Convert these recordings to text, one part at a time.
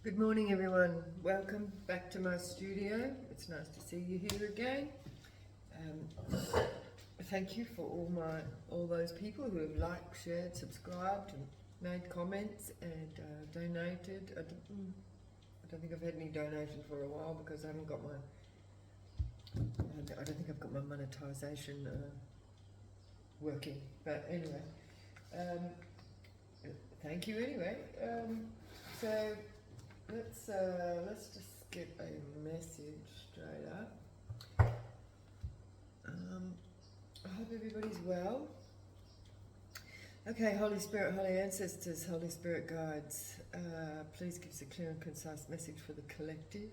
Good morning, everyone. Welcome back to my studio. It's nice to see you here again. Thank you for all those people who have liked, shared, subscribed, and made comments and donated. I don't think I've had any donation for a while because I haven't got my. I don't think I've got my monetization working. But anyway, thank you anyway. So. Let's just get a message straight up. I hope everybody's well. Okay, Holy Spirit, Holy Ancestors, Holy Spirit Guides, please give us a clear and concise message for the collective.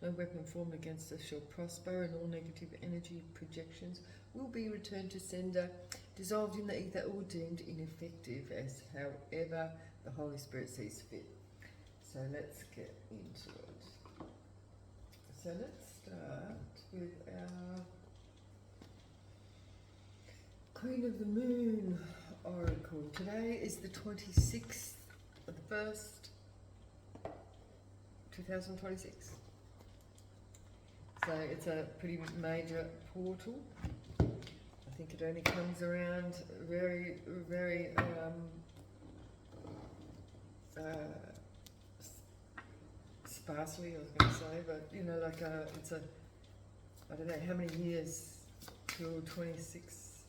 No weapon formed against us shall prosper, and all negative energy projections will be returned to sender, dissolved in the ether, or deemed ineffective as however the Holy Spirit sees fit. So let's get into it. So let's start with our Queen of the Moon Oracle. Today is the 26th of the 1st, 2026. So it's a pretty major portal. I think it only comes around very, very sparsely, I was going to say, but you know, like it's a, I don't know how many years till 26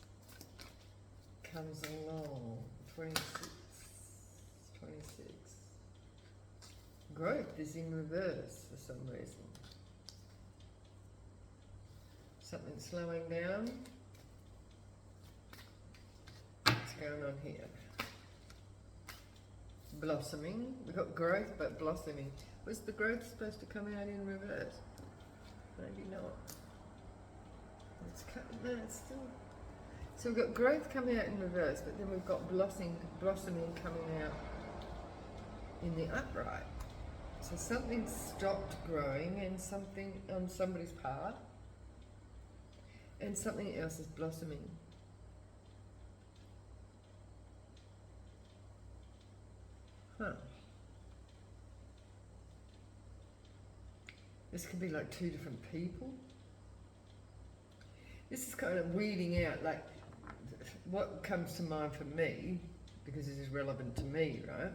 comes along. 26. Growth is in reverse for some reason. Something slowing down. What's going on here? Blossoming. We've got growth but blossoming. Was the growth supposed to come out in reverse? Maybe not. No, it's still. So we've got growth coming out in reverse, but then we've got blossoming coming out in the upright. So something stopped growing, and something on somebody's part, and something else is blossoming. Huh. This could be like two different people. This is kind of weeding out, like, what comes to mind for me, because this is relevant to me, right?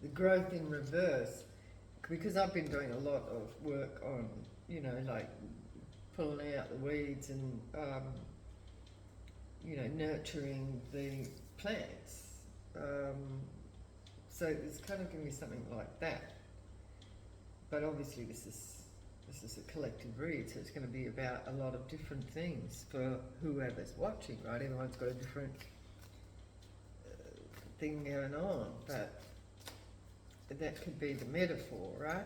The growth in reverse, because I've been doing a lot of work on, you know, like pulling out the weeds and, you know, nurturing the plants. So it's kind of giving me something like that. But obviously this is a collective read, so it's going to be about a lot of different things for whoever's watching, right? Everyone's got a different thing going on, but that could be the metaphor, right?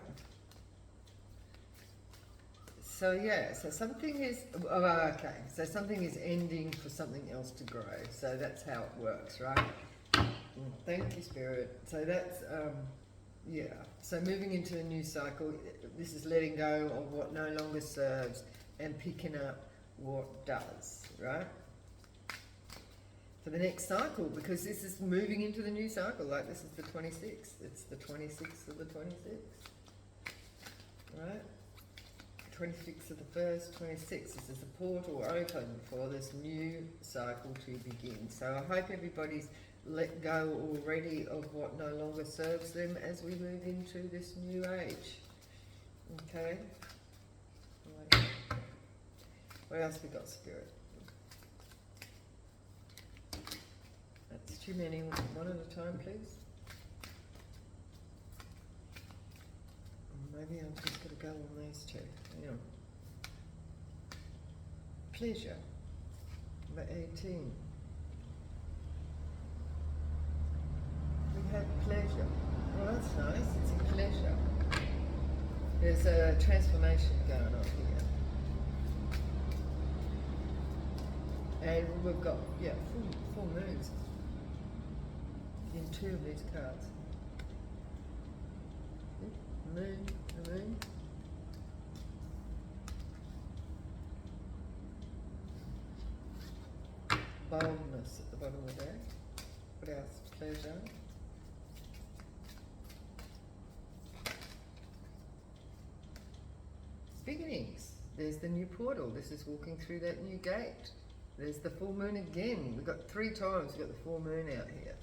So yeah, so something is, okay, so something is ending for something else to grow. So that's how it works, right? Thank you, Spirit. So that's, yeah, so moving into a new cycle, this is letting go of what no longer serves and picking up what does, right? For the next cycle, because this is moving into the new cycle, like this is the 26th, it's the 26th of the 26th, right? 26th of the 1st, 26th, this is a portal open for this new cycle to begin. So I hope everybody's let go already of what no longer serves them as we move into this new age. Okay? Right. What else we got, Spirit? That's too many. One at a time, please. Maybe I'm just going to go on these two. Hang on. Pleasure. Number 18. We have pleasure. Well, that's nice. It's a pleasure. There's a transformation going on here. And we've got, yeah, full moons in two of these cards. Moon, the moon. Boldness at the bottom of the deck. What else? Pleasure. beginnings. There's the new portal. This is walking through that new gate. There's the full moon again. We've got 3 times we've got the full moon out here.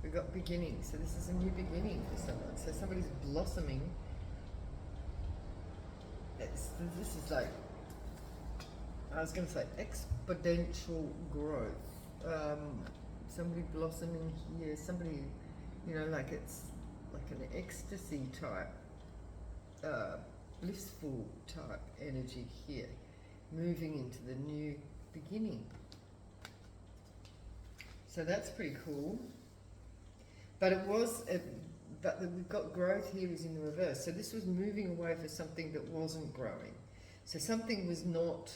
We've got beginnings. So this is a new beginning for someone. So somebody's blossoming. This is like, I was going to say exponential growth. Somebody blossoming here. Somebody, you know, like it's like an ecstasy type, blissful type energy here, moving into the new beginning. So that's pretty cool. But but we've got growth here is in the reverse. So this was moving away for something that wasn't growing. So something was not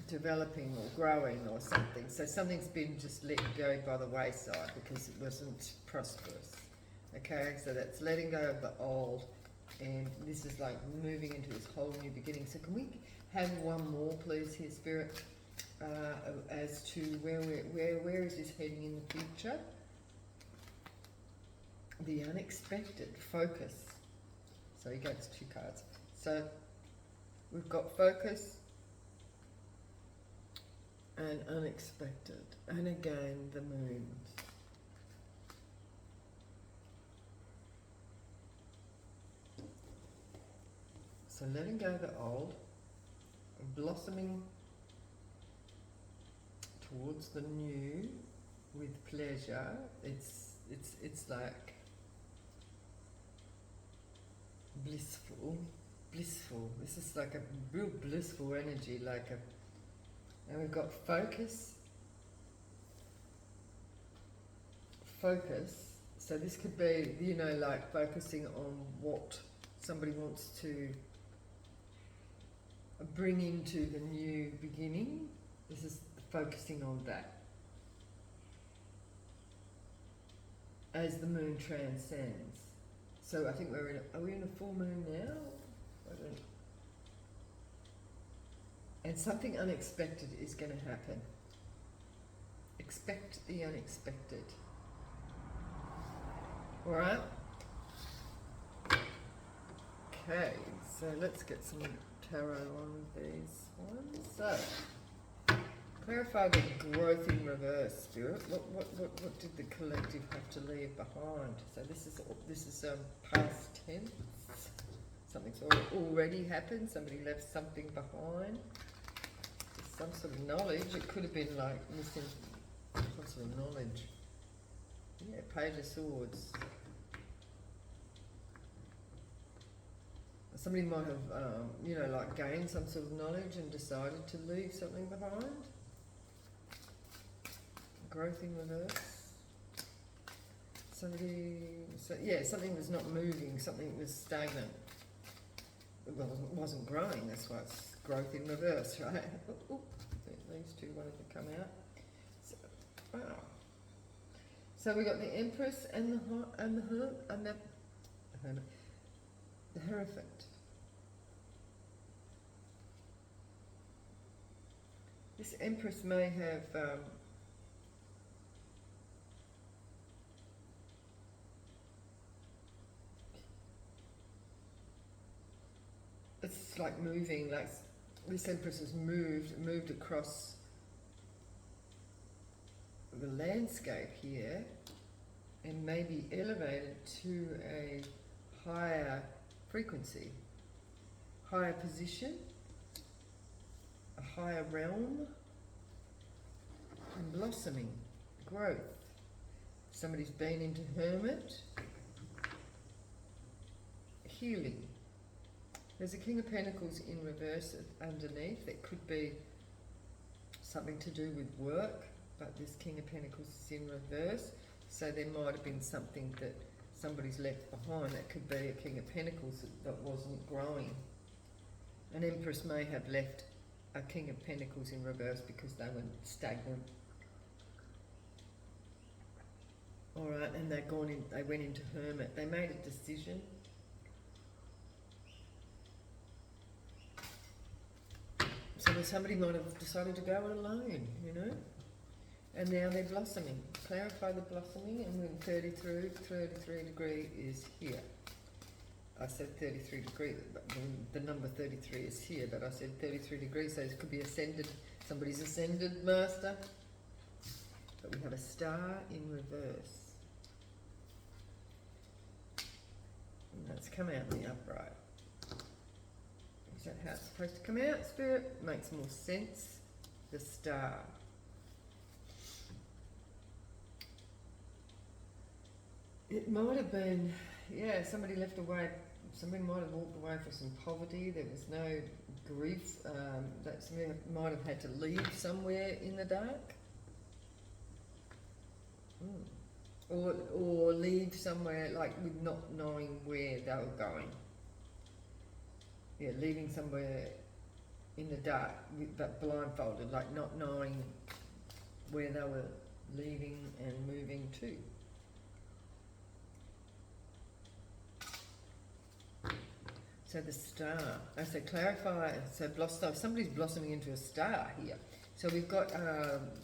developing or growing or something. So something's been just let go by the wayside because it wasn't prosperous. Okay, so that's letting go of the old, and this is like moving into this whole new beginning. So can we have one more, please, here, Spirit, as to where is this heading in the future? The unexpected, focus. So you gave us 2 cards. So we've got focus and unexpected, and again the moons. So letting go of the old, blossoming towards the new with pleasure. It's like blissful. This is like a real blissful energy, and we've got focus. So this could be, you know, like focusing on what somebody wants to bring into the new beginning. This is focusing on that as the moon transcends. So I think are we in a full moon now? I don't. And something unexpected is going to happen. Expect the unexpected. All right. Okay, so let's get some tarot on these ones. So, clarify the growth in reverse, Spirit. What did the collective have to leave behind? So this is past tense. Something's already happened. Somebody left something behind. Some sort of knowledge. It could have been like missing some sort of knowledge. Yeah, Page of Swords. Somebody might have, you know, like gained some sort of knowledge and decided to leave something behind. Growth in reverse. Something was not moving, something was stagnant. It wasn't growing, that's why it's growth in reverse, right? These 2 wanted to come out. So, wow. So we got the Empress and the Hierophant. This Empress may have it's like moving, like this Empress has moved across the landscape here and maybe elevated to a higher frequency, higher position, a higher realm, and blossoming, growth. Somebody's been into hermit, healing. There's a King of Pentacles in reverse underneath. That could be something to do with work, but this King of Pentacles is in reverse, so there might have been something that somebody's left behind. That could be a King of Pentacles that wasn't growing. An Empress may have left a King of Pentacles in reverse because they were stagnant. Alright, and they went into hermit. They made a decision. So somebody might have decided to go it alone, you know? And now they're blossoming. Clarify the blossoming, and when 33 degree is here. I said 33 degrees, but the number 33 is here, but I said 33 degrees, so it could be ascended, somebody's ascended master. But we have a star in reverse. And that's come out in the upright. Is that how it's supposed to come out, Spirit? Makes more sense. The star. It might have been, yeah, somebody left away, somebody might have walked away for some poverty, there was no grief, that somebody might have had to leave somewhere in the dark. Or leave somewhere like with not knowing where they were going. Yeah, leaving somewhere in the dark, but blindfolded, like not knowing where they were leaving and moving to. So the star, I say clarify, so somebody's blossoming into a star here. So we've got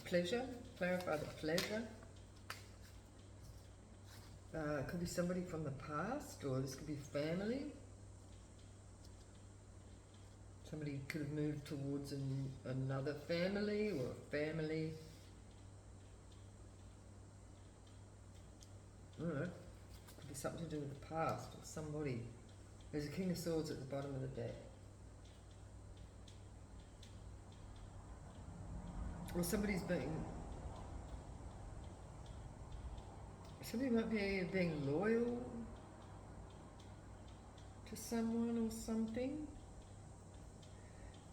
pleasure, clarify the pleasure. It could be somebody from the past, or this could be family. Somebody could have moved towards another family, or a family. I don't know. Could be something to do with the past, or somebody. There's a King of Swords at the bottom of the deck. Or somebody might be being loyal to someone or something.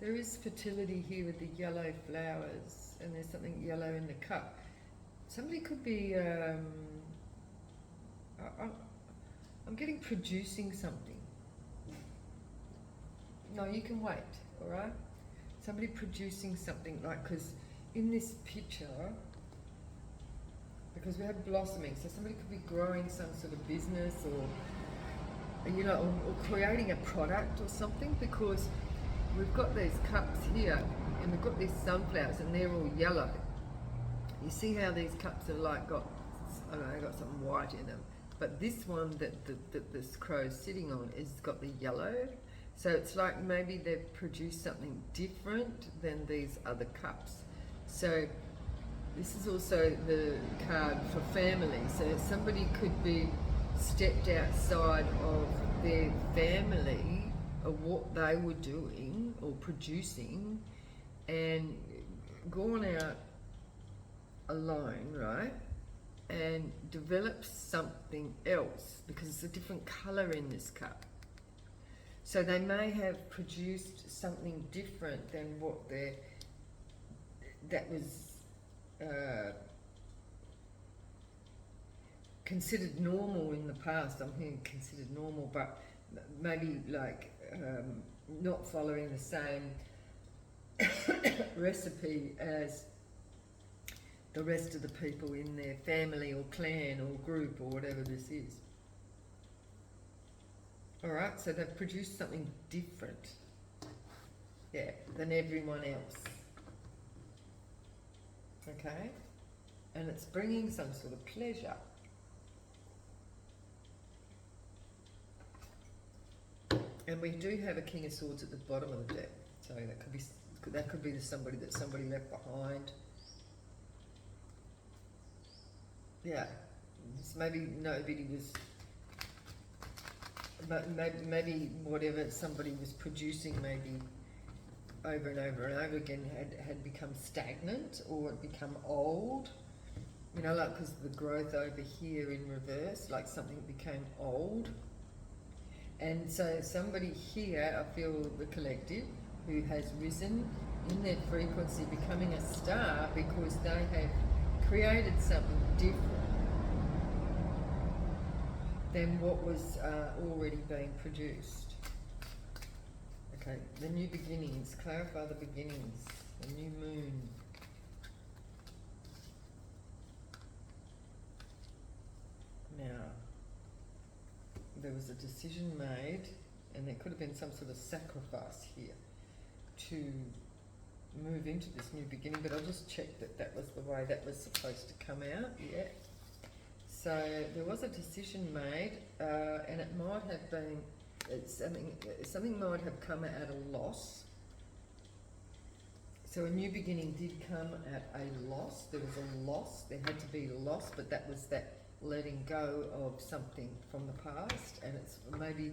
There is fertility here with the yellow flowers, and there's something yellow in the cup. Somebody could be, I'm getting producing something. No, you can wait, all right? Somebody producing something, like, because in this picture, because we have blossoming, so somebody could be growing some sort of business, or you know, or creating a product or something, because we've got these cups here, and we've got these sunflowers, and they're all yellow. You see how these cups are like got, I don't know, got some white in them, but this one that this crow's sitting on is got the yellow. So it's like maybe they've produced something different than these other cups. So this is also the card for family. So somebody could be stepped outside of their family, of what they were doing or producing, and gone out alone, right? And developed something else, because it's a different colour in this cup. So they may have produced something different than what that was considered normal in the past. I'm hearing considered normal, but maybe like not following the same recipe as the rest of the people in their family or clan or group or whatever this is. Alright, so they've produced something different, yeah, than everyone else. Okay? And it's bringing some sort of pleasure. And we do have a King of Swords at the bottom of the deck, so that could be somebody that somebody left behind. Yeah, maybe nobody was. But maybe whatever somebody was producing, maybe over and over and over again, had become stagnant, or had become old. You know, like, because the growth over here in reverse, like something became old. And so somebody here, I feel the collective, who has risen in their frequency, becoming a star, because they have created something different than what was already being produced. Okay, the new beginnings, clarify the beginnings, the new moon. Now, there was a decision made, and there could have been some sort of sacrifice here to move into this new beginning, but I'll just check that that was the way that was supposed to come out, yeah. So there was a decision made, and it might have been it's something might have come at a loss. So a new beginning did come at a loss. There was a loss. There had to be a loss, but that was that letting go of something from the past, and it's maybe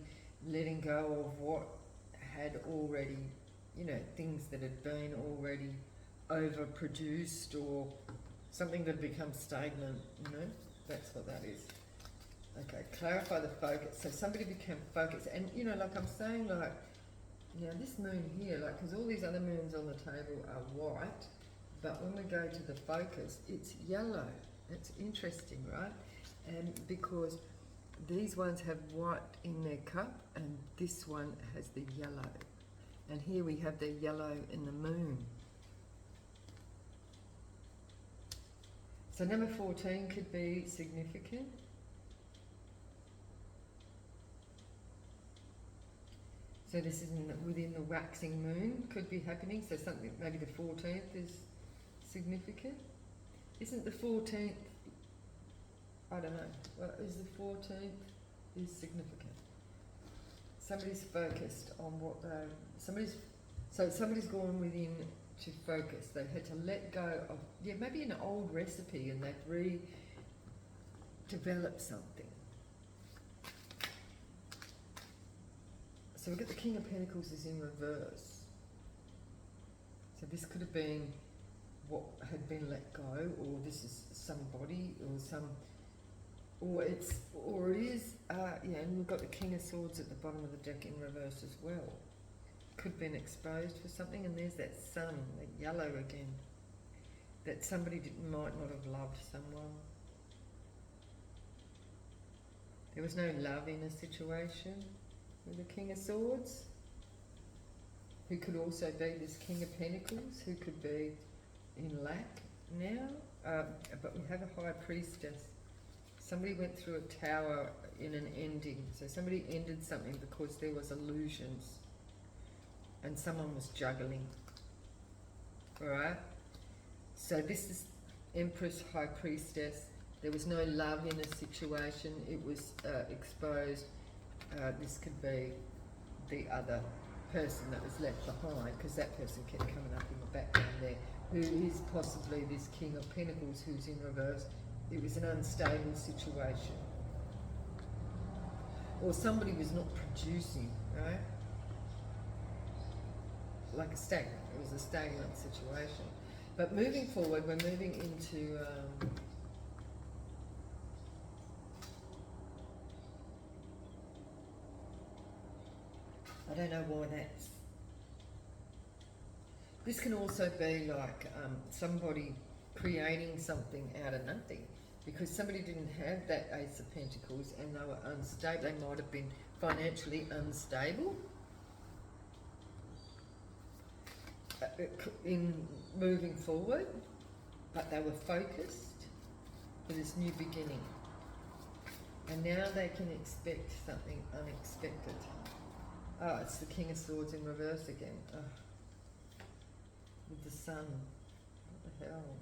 letting go of what had already, you know, things that had been already overproduced or something that had become stagnant, you know. That's what that is. Okay, clarify the focus. So somebody became focused, and you know, like I'm saying, like, now this moon here, like, because all these other moons on the table are white, but when we go to the focus, it's yellow. It's interesting, right? And because these ones have white in their cup, and this one has the yellow. And here we have the yellow in the moon. So number 14 could be significant. So this is within the waxing moon, could be happening. So something, maybe the 14th is significant. Isn't the 14th, I don't know, well, is the 14th is significant? Somebody's focused on what somebody's gone within to focus. They've had to let go of, yeah, maybe an old recipe, and they've redeveloped something. So we've got the King of Pentacles is in reverse. So this could have been what had been let go, or this is somebody, or it is, yeah, and we've got the King of Swords at the bottom of the deck in reverse as well. Could have been exposed for something, and there's that sun, that yellow again, that somebody might not have loved someone. There was no love in a situation with the King of Swords, who could also be this King of Pentacles, who could be in lack now, but we have a High Priestess. Somebody went through a tower in an ending, so somebody ended something because there was illusions, and someone was juggling. Alright? So this is Empress, High Priestess. There was no love in a situation, it was exposed. This could be the other person that was left behind, because that person kept coming up in the background there, who is possibly this King of Pentacles who's in reverse. It was an unstable situation. Or somebody was not producing, right? Like a stagnant, it was a stagnant situation. But moving forward, we're moving into I don't know why that's. This can also be like somebody creating something out of nothing, because somebody didn't have that Ace of Pentacles and they were unstable. They might have been financially unstable in moving forward, but they were focused for this new beginning. And now they can expect something unexpected. Oh, it's the King of Swords in reverse again. Oh. With the sun. What the hell?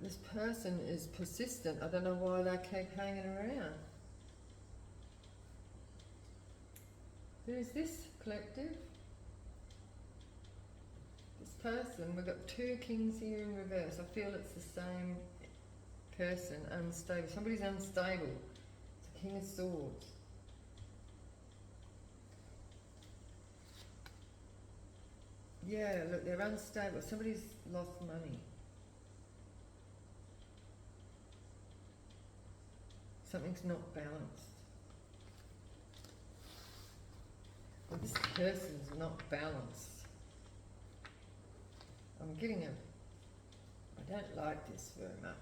This person is persistent. I don't know why they keep hanging around. Who is this collective? This person, we've got two kings here in reverse. I feel it's the same person, unstable. Somebody's unstable. King of Swords. Yeah, look, they're unstable. Somebody's lost money. Something's not balanced. Well, this person's not balanced. I'm getting I don't like this very much.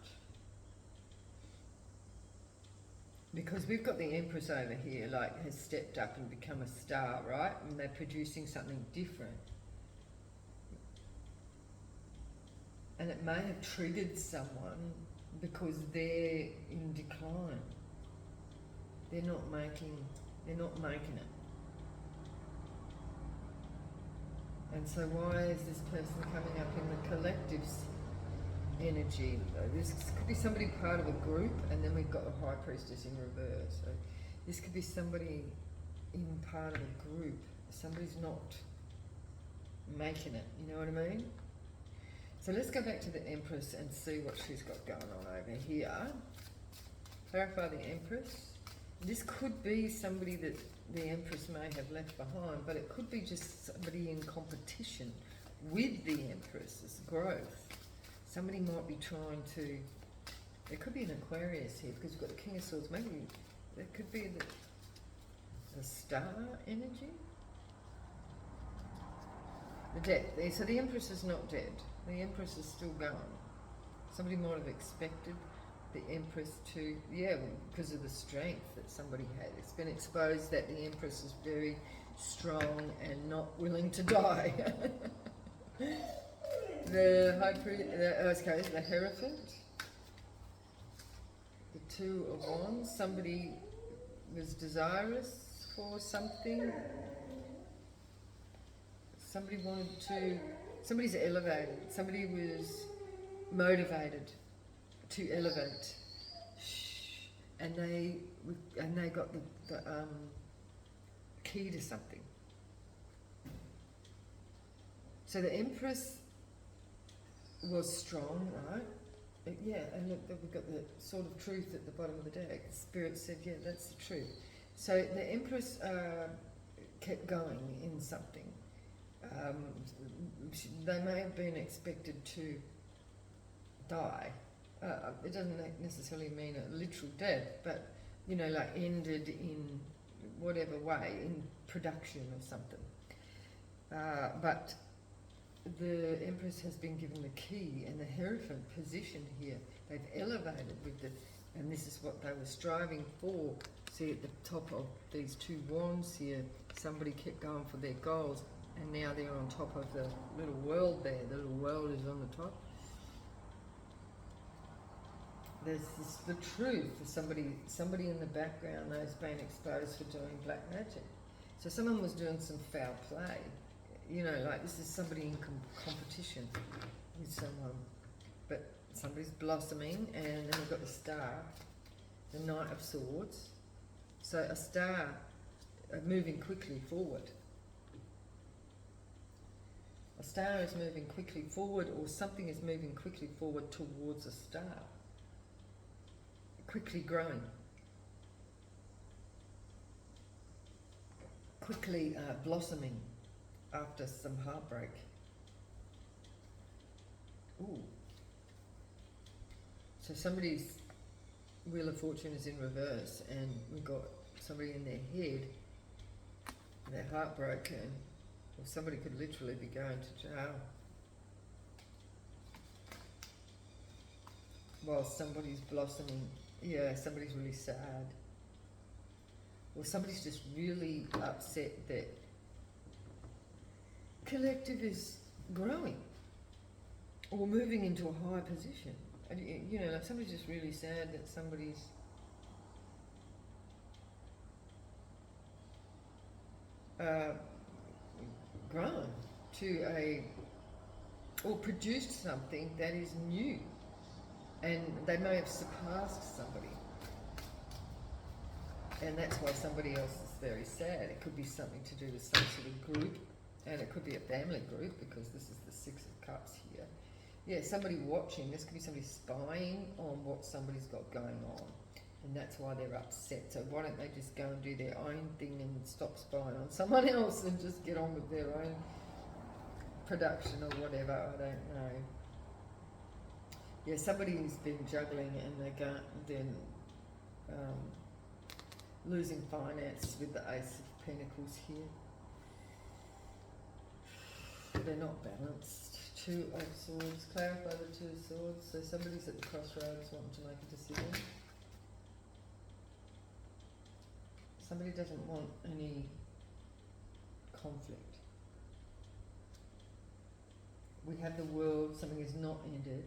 Because we've got the Empress over here, like, has stepped up and become a star, right? And they're producing something different. And it may have triggered someone because they're in decline. They're not making it. And so why is this person coming up in the collectives? energy. This could be somebody part of a group, and then we've got the High Priestess in reverse. So this could be somebody in part of a group. Somebody's not making it, you know what I mean? So let's go back to the Empress and see what she's got going on over here. Clarify the Empress. This could be somebody that the Empress may have left behind, but it could be just somebody in competition with the Empress's growth. Somebody might be trying to... There could be an Aquarius here, because we've got the King of Swords. Maybe there could be the star energy. The death. So the Empress is not dead. The Empress is still going. Somebody might have expected the Empress to, because of the strength that somebody had. It's been exposed that the Empress is very strong and not willing to die. The High Priest, the Hierophant, the Two of Wands. Somebody was desirous for something. Somebody wanted to. Somebody's elevated. Somebody was motivated to elevate, and they got the key to something. So the Empress was strong, right? Yeah, and look, we've got the Sword of Truth at the bottom of the deck. Spirit said, yeah, that's the truth. So the Empress kept going in something. They may have been expected to die. It doesn't necessarily mean a literal death, but, like ended in whatever way, in production or something. But the Empress has been given the key and the Hierophant position here. They've elevated with the, and this is what they were striving for. See at the top of these two wands here, somebody kept going for their goals, and now they're on top of the little world there. The little world is on the top. There's the truth for somebody in the background that's been exposed for doing black magic. So someone was doing some foul play. Like this is somebody in competition with someone. But somebody's blossoming, and then we've got the Star, the Knight of Swords. So a star moving quickly forward. A star is moving quickly forward, or something is moving quickly forward towards a star. Quickly growing. Quickly blossoming after some heartbreak. Ooh. So somebody's Wheel of Fortune is in reverse, and we've got somebody in their head, they're heartbroken, or somebody could literally be going to jail. While somebody's blossoming. Yeah, somebody's really sad. Or somebody's just really upset that collective is growing or moving into a higher position. And, like somebody's just really sad that somebody's grown to or produced something that is new. And they may have surpassed somebody. And that's why somebody else is very sad. It could be something to do with some sort of group, and it could be a family group, because this is the Six of Cups here. Yeah, somebody watching. This could be somebody spying on what somebody's got going on, and that's why they're upset. So why don't they just go and do their own thing and stop spying on someone else and just get on with their own production or whatever? I don't know. Yeah, somebody's been juggling, and they're losing finances with the Ace of Pentacles here. They're not balanced. Two of Swords. Clarify the Two of Swords. So somebody's at the crossroads wanting to make a decision. Somebody doesn't want any conflict. We have the World. Something is not ended.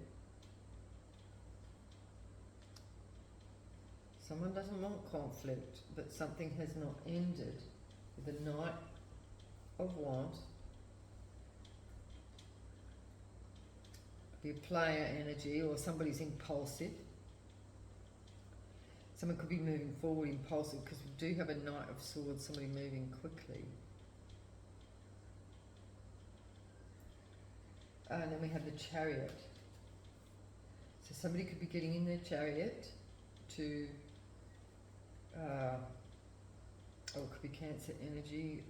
Someone doesn't want conflict, but something has not ended. With the Knight of Wands be a player energy, or somebody's impulsive. Someone could be moving forward impulsive, because we do have a Knight of Swords, somebody moving quickly. And then we have the Chariot. So somebody could be getting in their chariot to, or it could be Cancer energy,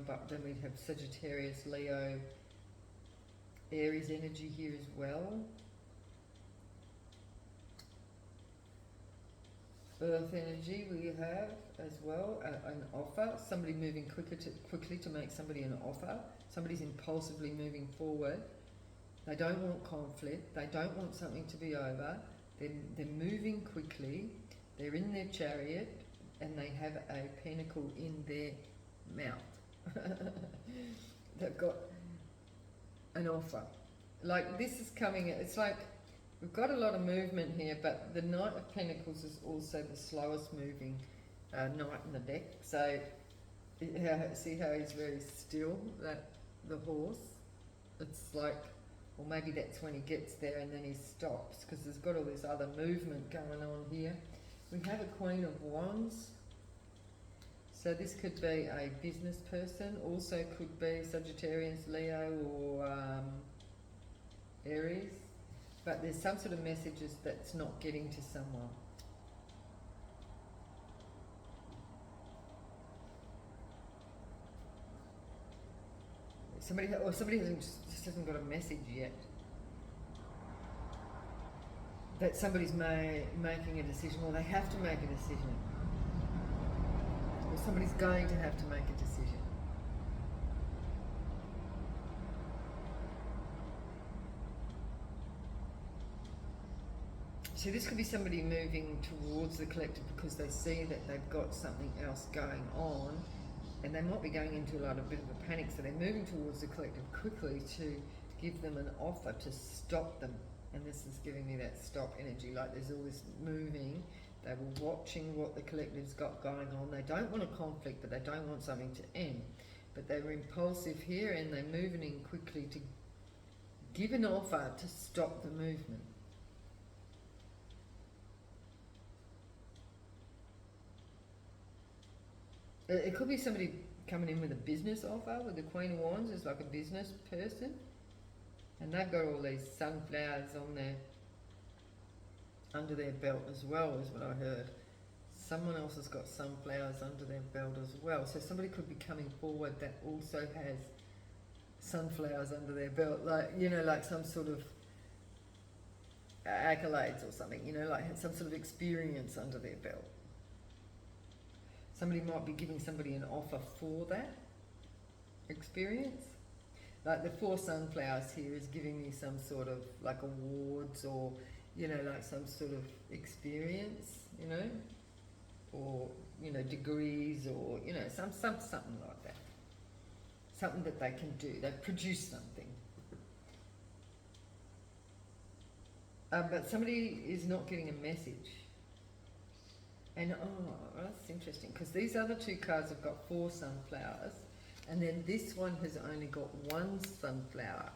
but then we'd have Sagittarius, Leo, Aries energy here as well. Earth energy we have as well, an offer, somebody moving quickly to make somebody an offer. Somebody's impulsively moving forward. They don't want conflict, they don't want something to be over, they're moving quickly, they're in their chariot, and they have a pentacle in their mouth. They've got an offer. Like, this is coming, it's like, we've got a lot of movement here, but the Knight of Pentacles is also the slowest moving knight in the deck. So, see how he's very still, the horse? It's like, or maybe that's when he gets there and then he stops, because there's got all this other movement going on here. We have a Queen of Wands. So this could be a business person, also could be Sagittarius, Leo, or Aries. But there's some sort of messages that's not getting to someone. Somebody just hasn't got a message yet. That somebody's making a decision, or they have to make a decision. Or somebody's going to have to make a decision. So this could be somebody moving towards the collective because they see that they've got something else going on, and they might be going into a bit of a panic, so they're moving towards the collective quickly to give them an offer to stop them. And this is giving me that stop energy, like there's all this moving. They were watching what the collective's got going on. They don't want a conflict, but they don't want something to end. But they were impulsive here, and they're moving in quickly to give an offer to stop the movement. It could be somebody coming in with a business offer, with the Queen of Wands is like a business person. And they've got all these sunflowers on under their belt as well, is what I heard. Someone else has got sunflowers under their belt as well. So somebody could be coming forward that also has sunflowers under their belt, like, you know, like some sort of accolades or something, you know, like some sort of experience under their belt. Somebody might be giving somebody an offer for that experience. Like the 4 sunflowers here is giving me some sort of like awards, or, you know, like some sort of experience, you know, or, you know, degrees, or, you know, something like that. Something that they can do. They've produced something. But somebody is not getting a message. And, oh, that's interesting, because these other 2 cards have got 4 sunflowers. And then this one has only got 1 sunflower.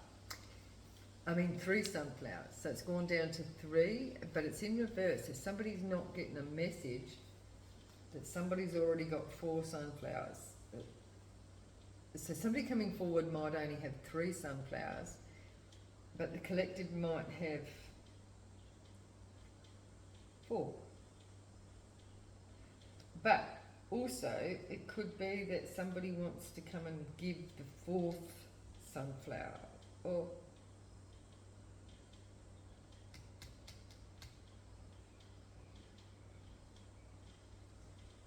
3 sunflowers. So it's gone down to 3, but it's in reverse. So somebody's not getting a message that somebody's already got 4 sunflowers. So somebody coming forward might only have 3 sunflowers, but the collective might have 4. But also, it could be that somebody wants to come and give the 4th sunflower, or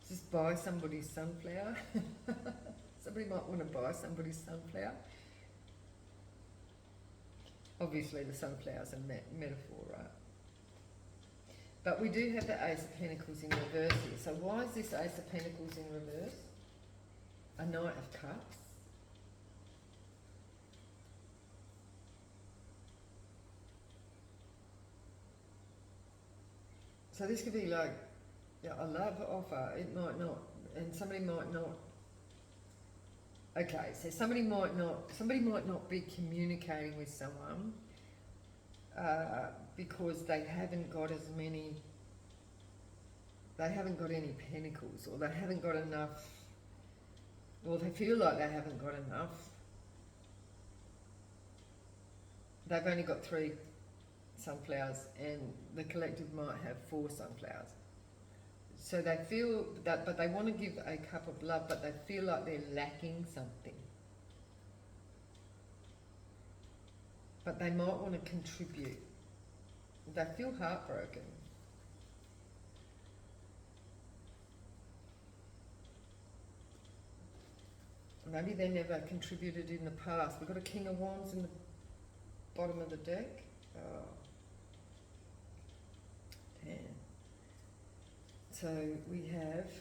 just buy somebody's sunflower. Somebody might want to buy somebody's sunflower. Obviously, the sunflower's a metaphor, right? But we do have the Ace of Pentacles in reverse here. So why is this Ace of Pentacles in reverse? A Knight of Cups. So this could be like, yeah, a love offer. It might not, and somebody might not. Okay, so somebody might not be communicating with someone. because they haven't got as many, they haven't got any pentacles, or they haven't got enough, or they feel like they haven't got enough. They've only got 3 sunflowers, and the collective might have 4 sunflowers. So they feel that, but they want to give a cup of love, but they feel like they're lacking something. But they might want to contribute. They feel heartbroken. Maybe they never contributed in the past. We've got a King of Wands in the bottom of the deck. Oh. Damn. So we have,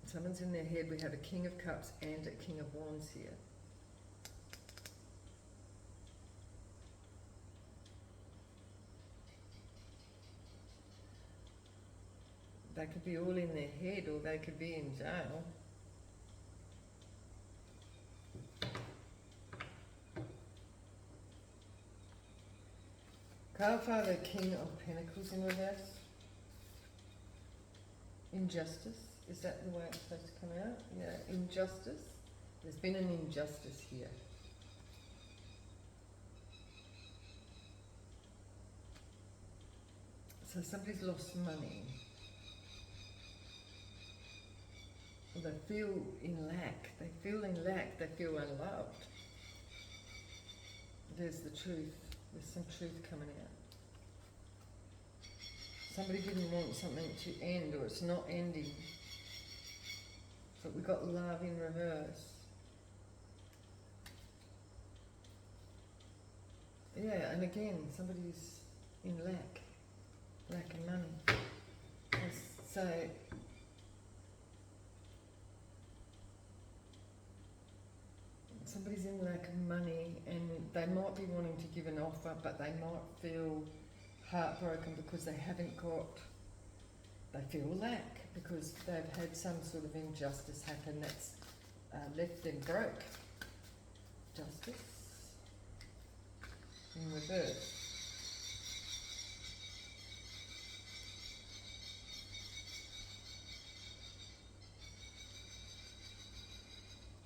someone's in their head, we have a King of Cups and a King of Wands here. They could be all in their head, or they could be in jail. Clarify the King of Pentacles in reverse. Injustice. Is that the way it's supposed to come out? Yeah, injustice. There's been an injustice here. So somebody's lost money. Or they feel in lack. They feel in lack. They feel unloved. There's the truth. There's some truth coming out. Somebody didn't want something to end, or it's not ending. But we got love in reverse. Yeah, and again, somebody's in lack of money. So somebody's in lack of money, and they might be wanting to give an offer, but they might feel heartbroken because they haven't got, they feel lack because they've had some sort of injustice happen that's left them broke. Justice in reverse.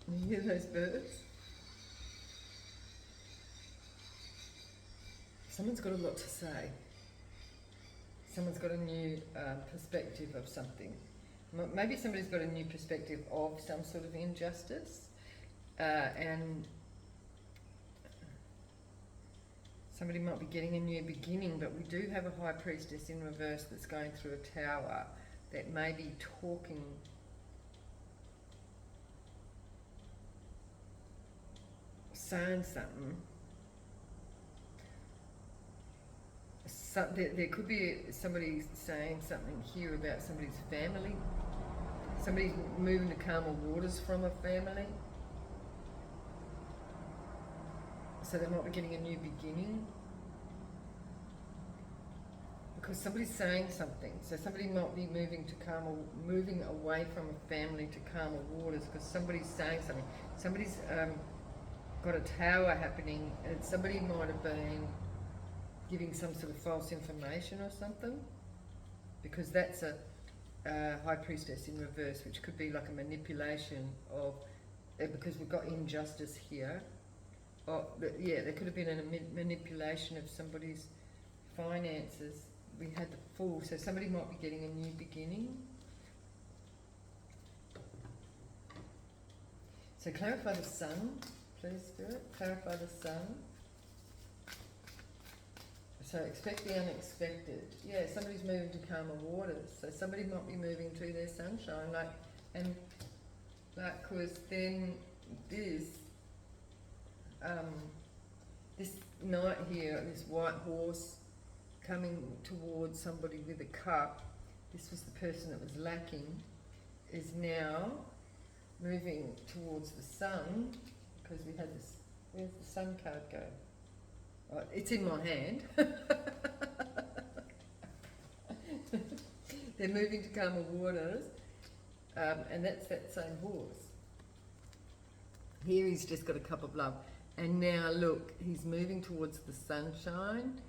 You hear those birds? Someone's got a lot to say. Someone's got a new perspective of something. Maybe somebody's got a new perspective of some sort of injustice, and somebody might be getting a new beginning, but we do have a High Priestess in reverse that's going through a tower that may be talking saying something. There could be somebody saying something here about somebody's family. Somebody's moving to calmer waters from a family. So they might be getting a new beginning. Because somebody's saying something. So somebody might be moving away from a family to calmer waters because somebody's saying something. Somebody's got a tower happening, and somebody might have been giving some sort of false information or something, because that's a High Priestess in reverse, which could be like a manipulation of, because we've got injustice here. Yeah, there could have been a manipulation of somebody's finances. We had the Fool, so somebody might be getting a new beginning. So clarify the Sun, please, Spirit. Clarify the Sun. So expect the unexpected. Yeah, somebody's moving to calmer waters. So somebody might be moving to their sunshine, because then this knight here, this white horse coming towards somebody with a cup. This was the person that was lacking, is now moving towards the Sun, because we had this. Where's the Sun card go? Oh, it's in my hand. They're moving to calmer waters, and that's that same horse. Here he's just got a cup of love. And now look, he's moving towards the sunshine.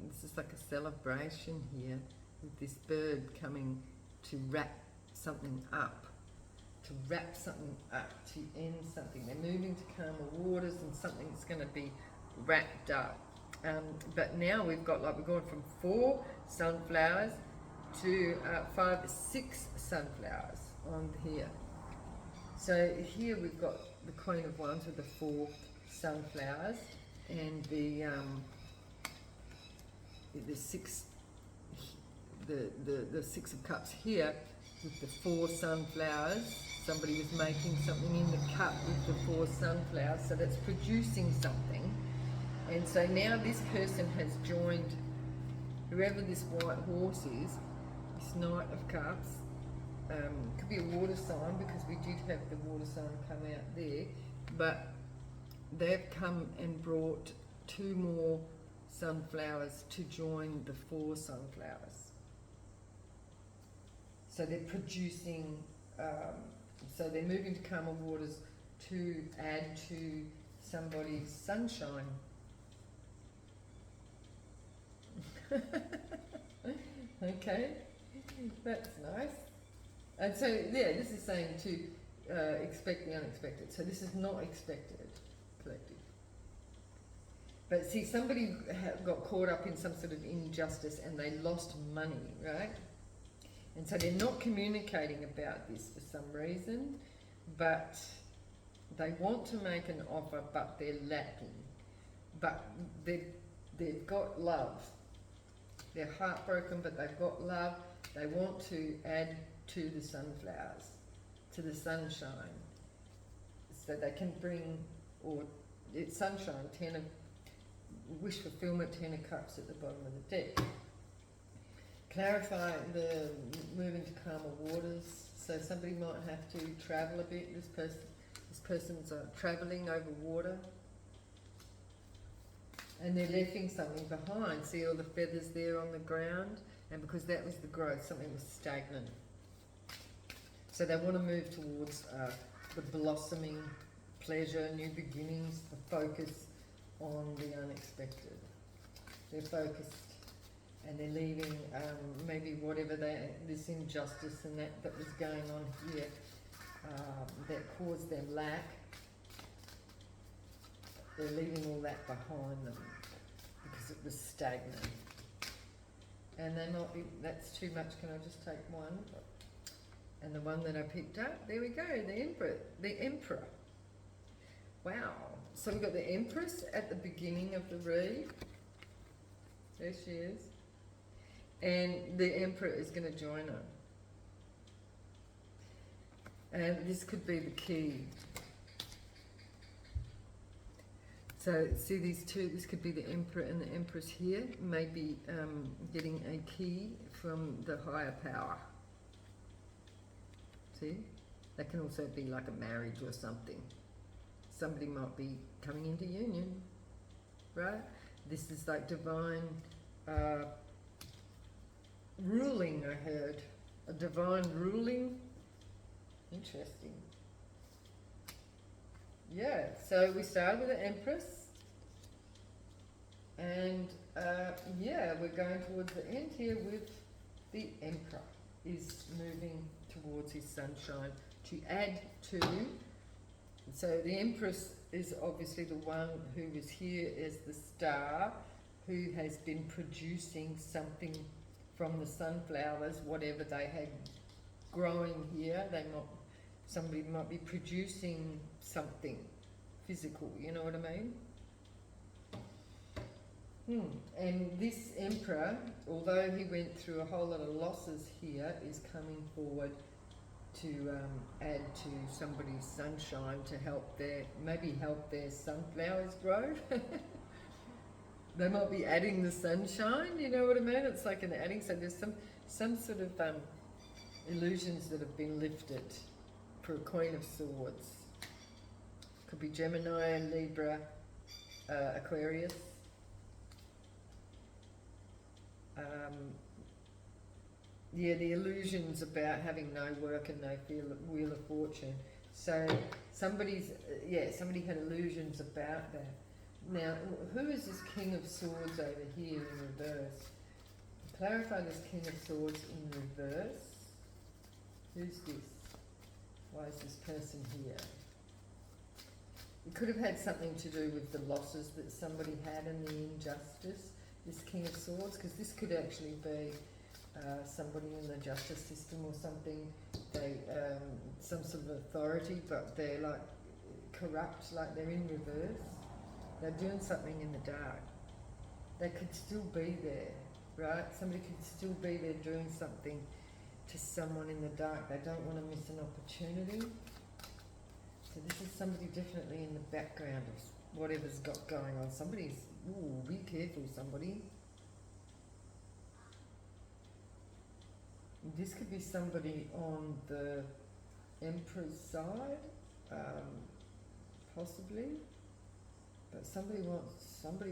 This is like a celebration here with this bird coming to wrap something up. To wrap something up, to end something. They're moving to calmer waters and something's going to be wrapped up. But now we've got, like, we're going from 4 sunflowers to 5, 6 sunflowers on here. So here we've got the Queen of Wands with the 4 sunflowers, and the 6, the 6 of Cups here with the 4 sunflowers. Somebody was making something in the cup with the 4 sunflowers, so that's producing something. And so now this person has joined, whoever this white horse is, this Knight of Cups. Could be a water sign, because we did have the water sign come out there, but they've come and brought 2 more sunflowers to join the 4 sunflowers. So they're producing, so they're moving to calmer waters to add to somebody's sunshine. Okay, that's nice. And so, yeah, this is saying to expect the unexpected. So this is not expected, collective. But see, somebody got caught up in some sort of injustice and they lost money, right? And so they're not communicating about this for some reason, but they want to make an offer, but they're lacking. But they've got love. They're heartbroken, but they've got love. They want to add to the sunflowers, to the sunshine, so they can bring, or it's sunshine, 10 of wish fulfillment, 10 of Cups at the bottom of the deck. Clarify the moving to calmer waters. So somebody might have to travel a bit. This person's travelling over water, and they're leaving something behind. See all the feathers there on the ground, and because that was the growth, something was stagnant. So they want to move towards the blossoming, pleasure, new beginnings, the focus on the unexpected. They're focused, and they're leaving maybe whatever this injustice and that was going on here that caused them lack. They're leaving all that behind them because it was stagnant. And they might be, that's too much, can I just take one? And the one that I picked up, there we go, the Emperor. Wow. So we've got the Empress at the beginning of the read. There she is. And the Emperor is going to join her. And this could be the key. So see these two, this could be the Emperor and the Empress here, maybe getting a key from the higher power. See? That can also be like a marriage or something. Somebody might be coming into union, right? This is like divine ruling, I heard. A divine ruling. Interesting. Yeah, so we started with the Empress. And yeah, we're going towards the end here with the Emperor is moving towards his sunshine to add to. So the Empress is obviously the one who was here as the star, who has been producing something from the sunflowers, whatever they had growing here. Somebody might be producing something physical, you know what I mean? And this Emperor, although he went through a whole lot of losses here, is coming forward to add to somebody's sunshine to help maybe help their sunflowers grow. They might be adding the sunshine, you know what I mean? It's like an adding, so there's some sort of illusions that have been lifted for a Queen of Swords. Could be Gemini, Libra, Aquarius. Yeah, the illusions about having no work and no wheel of fortune. So somebody's, somebody had illusions about that. Now, who is this King of Swords over here in reverse? Clarify this King of Swords in reverse. Who's this? Why is this person here? It could have had something to do with the losses that somebody had and the injustice, this King of Swords, because this could actually be somebody in the justice system or something. They, some sort of authority, but they're like corrupt, like they're in reverse. They're doing something in the dark. They could still be there, right? Somebody could still be there doing something to someone in the dark. They don't want to miss an opportunity. So this is somebody definitely in the background of whatever's got going on. Somebody's, ooh, be careful, somebody. This could be somebody on the Emperor's side, possibly. But somebody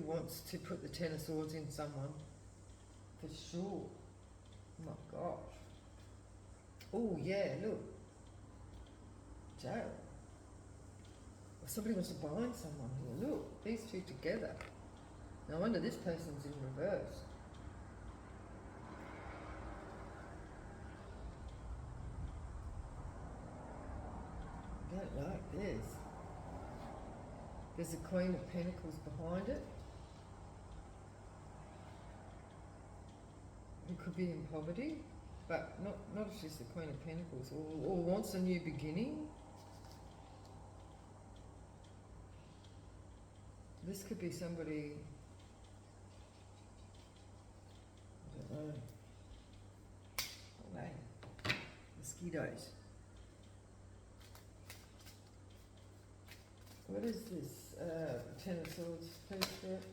wants to put the Ten of Swords in someone, for sure. Oh my gosh. Oh yeah, look. Jail. Somebody wants to bind someone here. Look, these two together. No wonder this person's in reverse. I don't like this. There's a Queen of Pentacles behind it. Who could be in poverty, but not if she's the Queen of Pentacles, or wants a new beginning. This could be somebody, I don't know. Oh, wow. Mosquitoes. What is this? Ten of Swords, please, Spirit.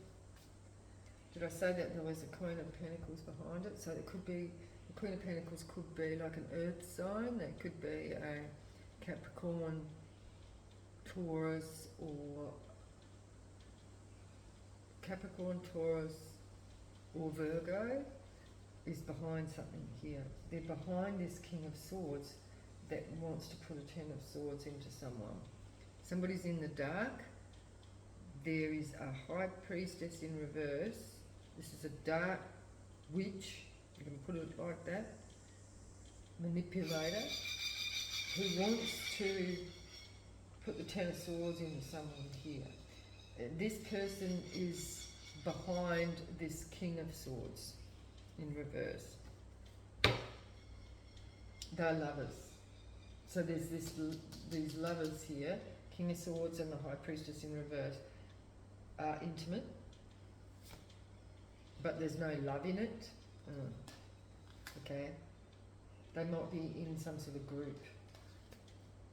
Did I say that there was a Queen of Pentacles behind it? So it could be, the Queen of Pentacles could be like an earth sign. That could be a Capricorn, Taurus, or Capricorn, Taurus, or Virgo is behind something here. They're behind this King of Swords that wants to put a Ten of Swords into someone. Somebody's in the dark. There is a High Priestess in reverse. This is a dark witch, you can put it like that, manipulator, who wants to put the Ten of Swords into someone here. This person is behind this King of Swords in reverse. They're lovers. So there's these lovers here, King of Swords and the High Priestess in reverse, are intimate, but there's no love in it. Okay? They might be in some sort of group.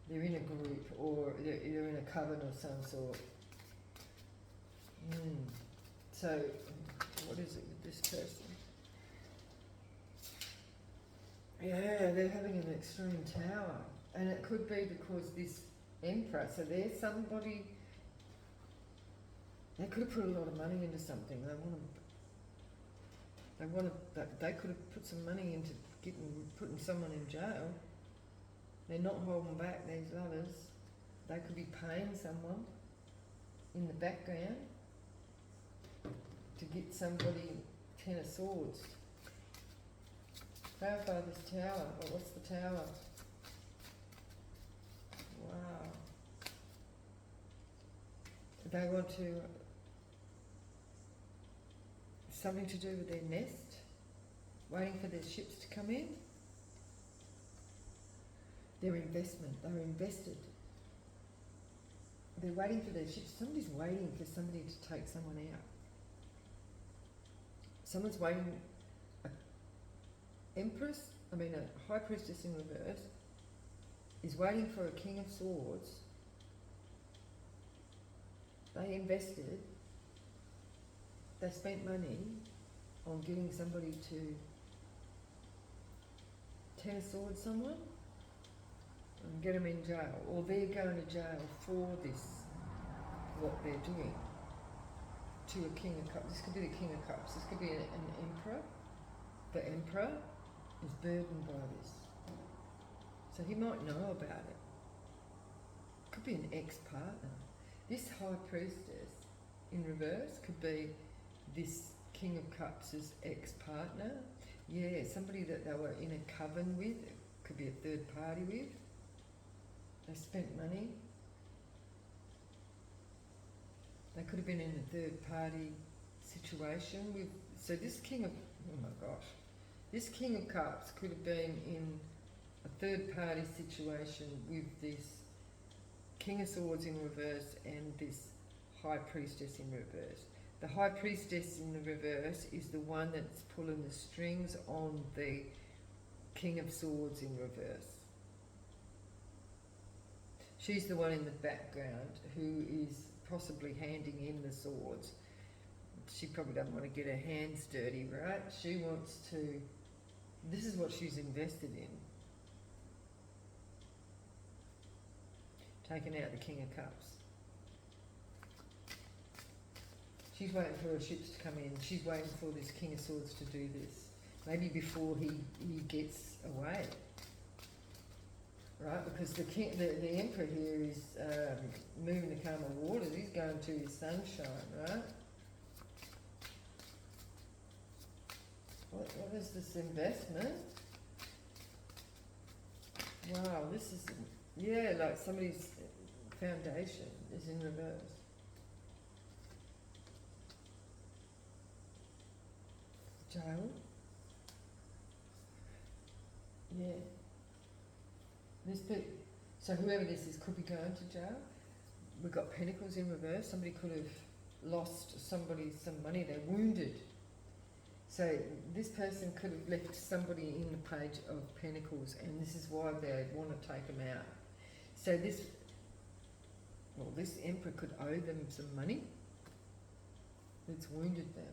They're in a group, or they're in a coven of some sort. So, what is it with this person? Yeah, they're having an extreme tower. And it could be because this Emperor, so there's somebody, they could have put a lot of money into something. They could have put some money into putting someone in jail. They're not holding back, these lovers. They could be paying someone in the background to get somebody Ten of Swords. Clarify this tower. Oh, what's the tower? Wow. They want to, something to do with their nest, waiting for their ships to come in. Their investment, they're invested. They're waiting for their ships. Somebody's waiting for somebody to take someone out. Someone's waiting, a High Priestess in reverse, is waiting for a King of Swords. They invested, they spent money on getting somebody to Ten of Swords someone and get them in jail, or they're going to jail for this, what they're doing to a King of Cups. This could be the King of Cups, this could be an Emperor. The Emperor is burdened by this, so he might know about it. could be an ex-partner. This High Priestess in reverse could be this King of Cups' ex-partner. Yeah, somebody that they were in a coven with, it could be a third party with. They spent money. They could have been in a third party situation with, so this King of, oh my gosh, this King of Cups could have been in a third party situation with this King of Swords in reverse and this High Priestess in reverse. The High Priestess in the reverse is the one that's pulling the strings on the King of Swords in reverse. She's the one in the background who is possibly handing in the swords. She probably doesn't want to get her hands dirty, right? She wants to, this is what she's invested in. Taking out the King of Cups. She's waiting for her ships to come in. She's waiting for this King of Swords to do this. Maybe before he gets away. Right? Because the Emperor here is moving to calmer waters. He's going to his sunshine, right? What is this investment? Wow, this is, yeah, like somebody's foundation is in reverse. Jail. Yeah. This bit, so whoever this is could be going to jail. We've got Pentacles in reverse. Somebody could have lost somebody some money. They're wounded. So this person could have left somebody in the Page of Pentacles, and this is why they want to take them out. So this, well, this Emperor could owe them some money. It's wounded them.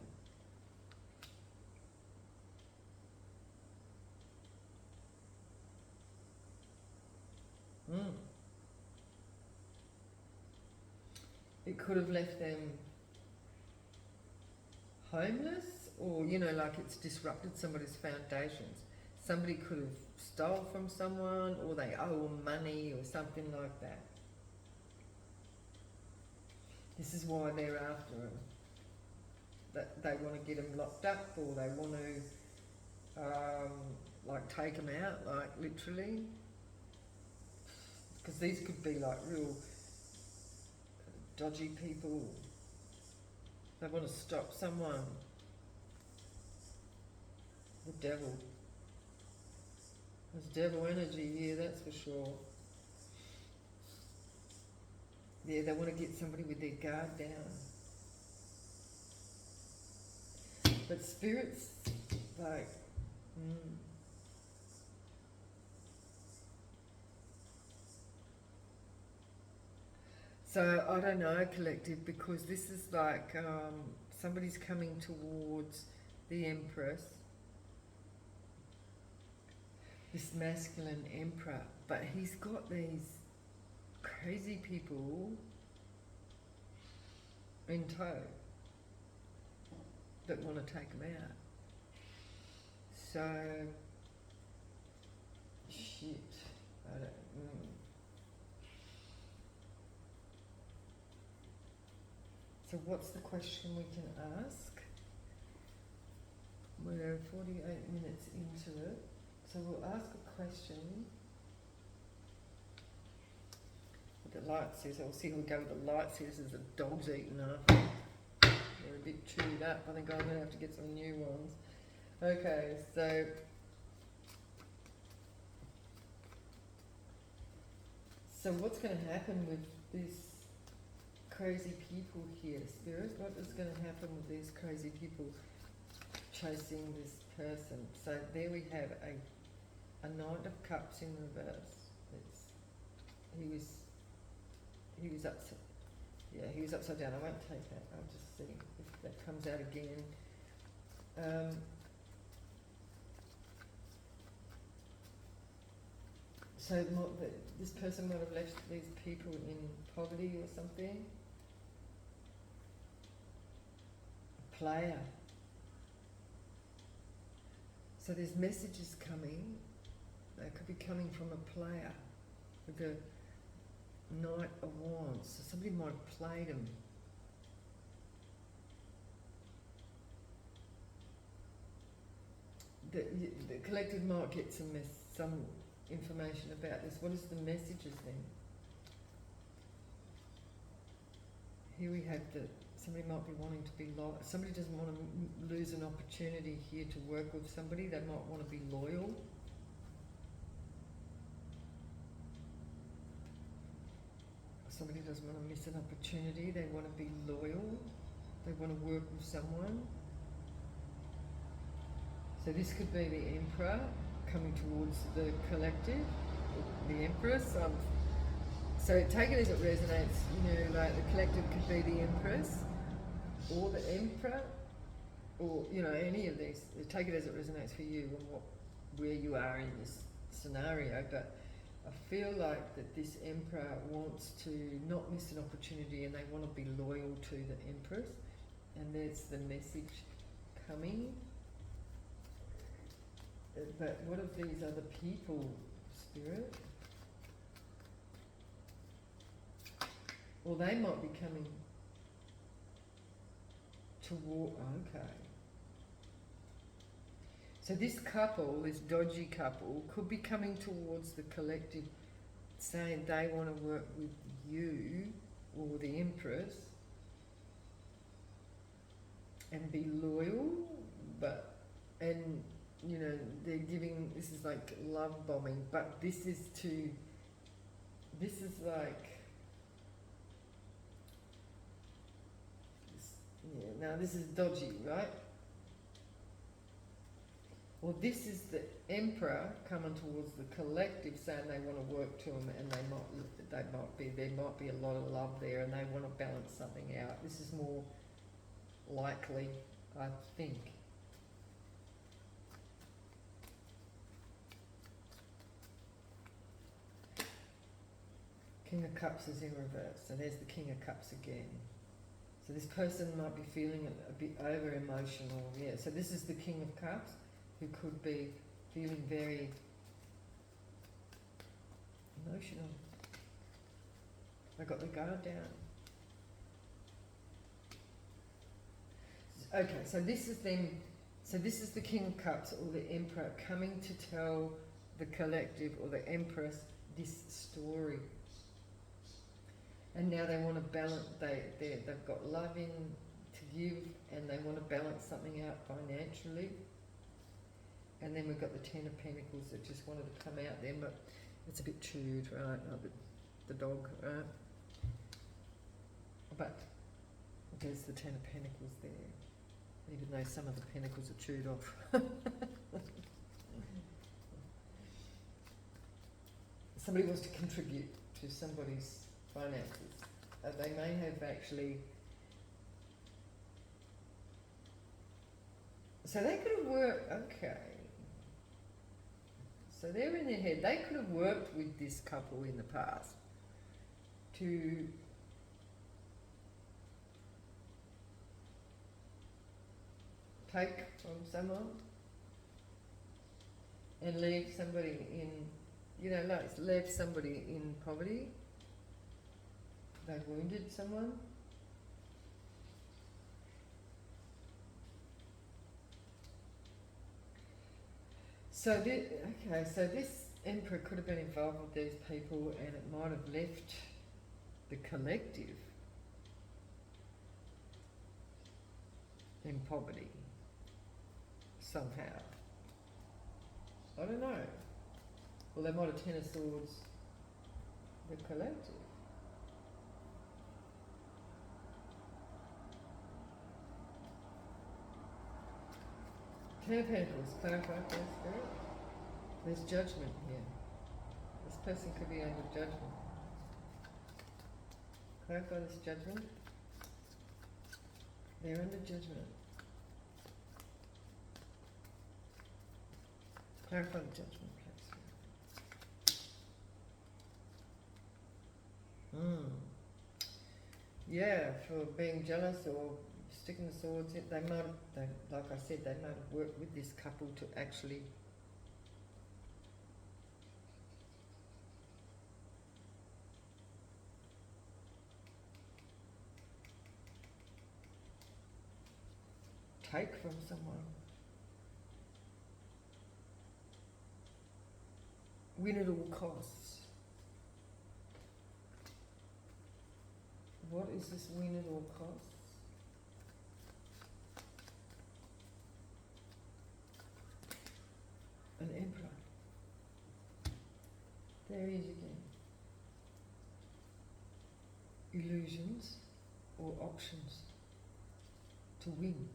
It could have left them homeless, or, you know, like it's disrupted somebody's foundations. Somebody could have stole from someone, or they owe them money or something like that. This is why they're after them. That they want to get them locked up, or they want to like take them out, like literally. Because these could be like real dodgy people. They want to stop someone. The devil. There's devil energy here, that's for sure. Yeah, they want to get somebody with their guard down. But spirits, like, So, I don't know, collective, because this is like somebody's coming towards the Empress, this masculine Emperor, but he's got these crazy people in tow that want to take him out. So, shit, I don't. So what's the question we can ask? We're 48 minutes into it, so we'll ask a question. What the light says, I'll see how we go with the light says as the dog's eaten up. They're a bit chewed up. I think I'm going to have to get some new ones. Okay, so what's going to happen with this crazy people here, Spirit? What is going to happen with these crazy people chasing this person? So there we have a Knight of Cups in reverse. He was upside. Yeah, he was upside down. I won't take that. I'll just see if that comes out again. So this person might have left these people in poverty or something. Player. So there's messages coming. They could be coming from a player with Knight of Wands. So somebody might have played them. The collective might get some information about this. What is the messages then? Here we have that somebody might be wanting to be loyal. Somebody doesn't want to lose an opportunity here to work with somebody. They might want to be loyal. Somebody doesn't want to miss an opportunity. They want to be loyal. They want to work with someone. So this could be the Emperor coming towards the collective, the Empress. So take it as it resonates, you know, like the collective could be the Empress or the Emperor, or, you know, any of these. Take it as it resonates for you and where you are in this scenario. But I feel like that this Emperor wants to not miss an opportunity, and they want to be loyal to the Empress. And there's the message coming. But what of these other people, Spirit? Well, they might be coming toward... Okay. So this couple, this dodgy couple, could be coming towards the collective, saying they want to work with you or the Empress and be loyal, and you know, they're giving, this is like love bombing, but this is like, yeah, now this is dodgy, right? Well, this is the Emperor coming towards the collective, saying they want to work to them, and there might be a lot of love there, and they want to balance something out. This is more likely, I think. King of Cups is in reverse, so there's the King of Cups again. So this person might be feeling a bit over emotional, yeah. So this is the King of Cups, who could be feeling very emotional. I got the guard down. Okay, so this is them. So this is the King of Cups or the Emperor coming to tell the collective or the Empress this story. And now they want to balance, they've got love in to give, and they want to balance something out financially. And then we've got the Ten of Pentacles that just wanted to come out there, but it's a bit chewed, right? Oh, the dog, right? But there's the Ten of Pentacles there, even though some of the pentacles are chewed off. Somebody wants to contribute to somebody's finances. They may have actually... So they could have worked... Okay. So they're in their head. They could have worked with this couple in the past to take from someone and leave somebody in, you know, like leave somebody in poverty. They wounded someone. So this Emperor could have been involved with these people, and it might have left the collective in poverty somehow. I don't know. Well, they might have Ten of Swords, the collective. Ten of Pentacles, clarify for us, Spirit. There's judgment here. This person could be under judgment. Clarify this judgment. They're under judgment. Clarify the judgment, please. Yeah, for being jealous or sticking the swords in. They might have, like I said, they might have worked with this couple to actually take from someone. Win at all costs. What is this win at all costs? An emperor. There he is again. Illusions or options to win.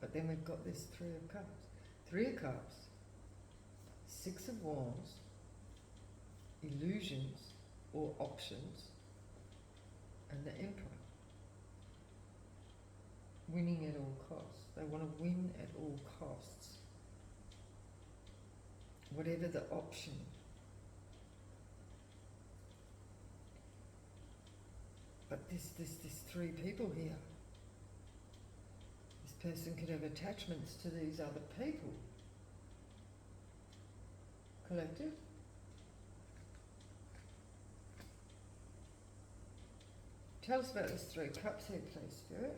But then we've got this Three of Cups. Three of Cups, Six of Wands, illusions or options, and the Emperor. Winning at all costs. They want to win at all costs. Whatever the option. But there's three people here. This person could have attachments to these other people. Collective. Tell us about this Three of Cups here, please, Spirit.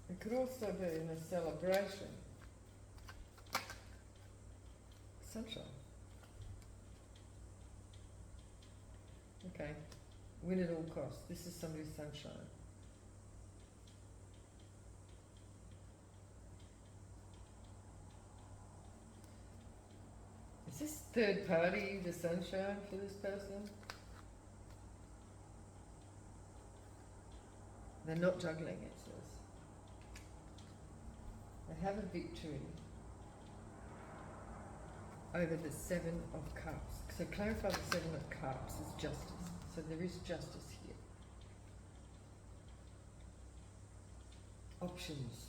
It could also be in a celebration. Sunshine. Okay. Win at all costs. This is somebody's sunshine. Is this third party the sunshine for this person? They're not juggling, it says. They have a victory over the Seven of Cups. So clarify the Seven of Cups as justice. So there is justice here. Options.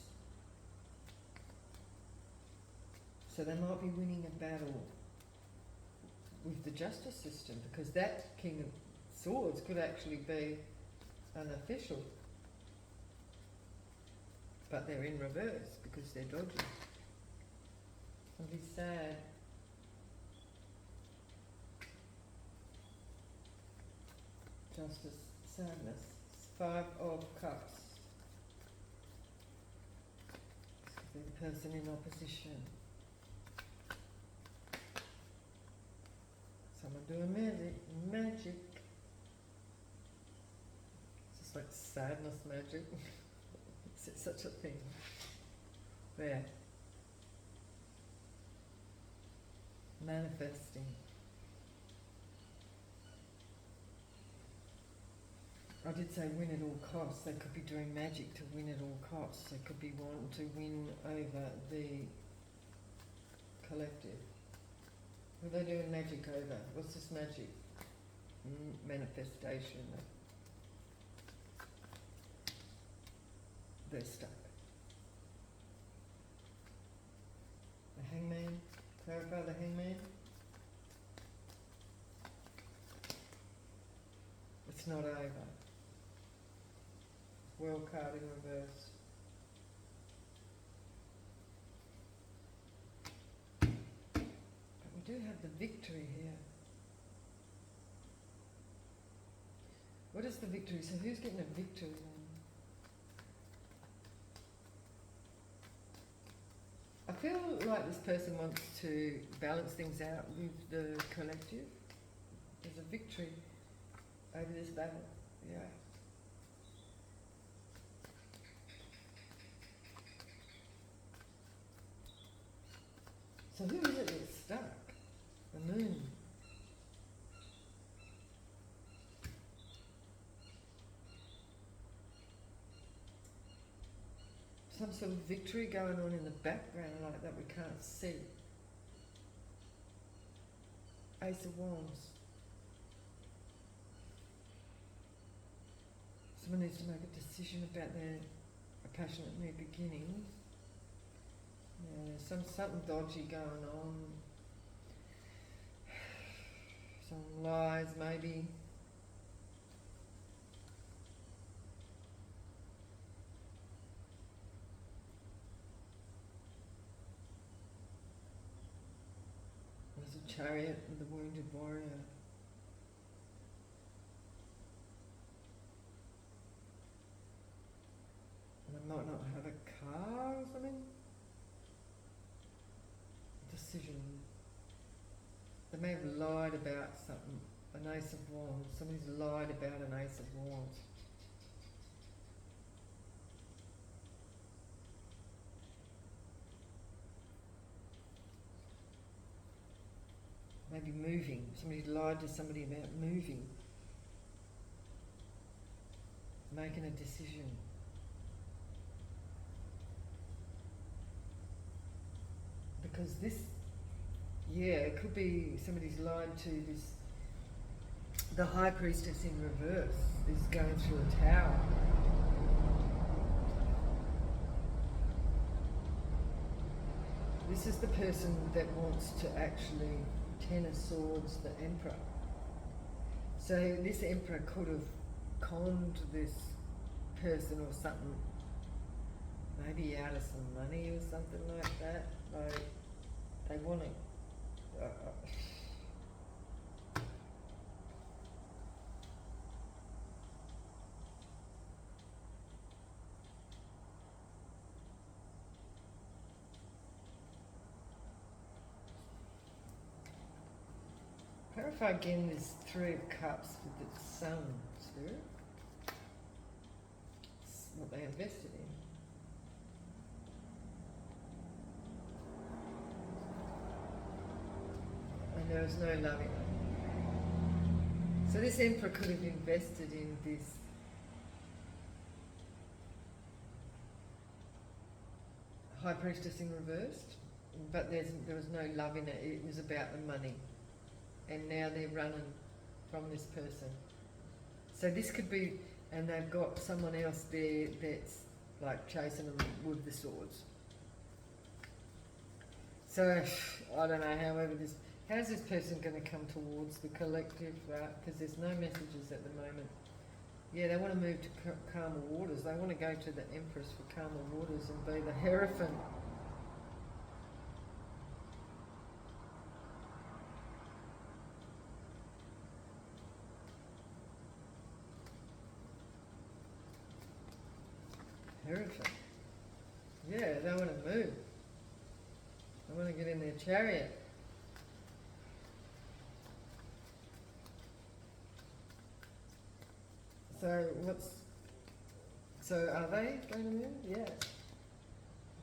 So they might be winning a battle with the justice system, because that King of Swords could actually be an official. But they're in reverse because they're dodgy. Somebody's sad. Justice, sadness. Five of Cups. This could be the person in opposition. Someone doing magic. It's just like sadness magic. Is it such a thing? There. Manifesting. I did say win at all costs. They could be doing magic to win at all costs. They could be wanting to win over the collective. What are they doing magic over? What's this magic? Manifestation. They're stuck. The Hangman. Clarify the Hangman. It's not over. World card in reverse. But we do have the victory here. What is the victory? So who's getting a victory then? I feel like this person wants to balance things out with the collective. There's a victory over this battle. Yeah. So who is it that's stuck? The moon. Some sort of victory going on in the background like that we can't see. Ace of Wands. Someone needs to make a decision about a passionate new beginning. Yeah, something dodgy going on. Some lies maybe. There's a Chariot with the wounded warrior. They may have lied about something. An Ace of Wands. Somebody's lied about an Ace of Wands. Maybe moving. Somebody's lied to somebody about moving. Making a decision. Because this, yeah, it could be somebody's lied to this. The High Priestess in reverse is going through a tower. This is the person that wants to actually Ten of Swords, the Emperor. So this Emperor could have conned this person or something, maybe out of some money or something like that. Like, they want to... clarify again this Three of Cups with the Sun, Spirit. It's what they invested in. And there was no love in it. So this Emperor could have invested in this High Priestess in reversed, but there was no love in it. It was about the money. And now they're running from this person. So this could be, and they've got someone else there that's like chasing them with the swords. So I don't know, however this, how's this person going to come towards the collective, right? Because there's no messages at the moment. Yeah, they want to move to calmer waters. They want to go to the Empress for calmer waters and be the Hierophant. Hierophant. Yeah, they want to move. They want to get in their chariot. So are they going to move? Yeah.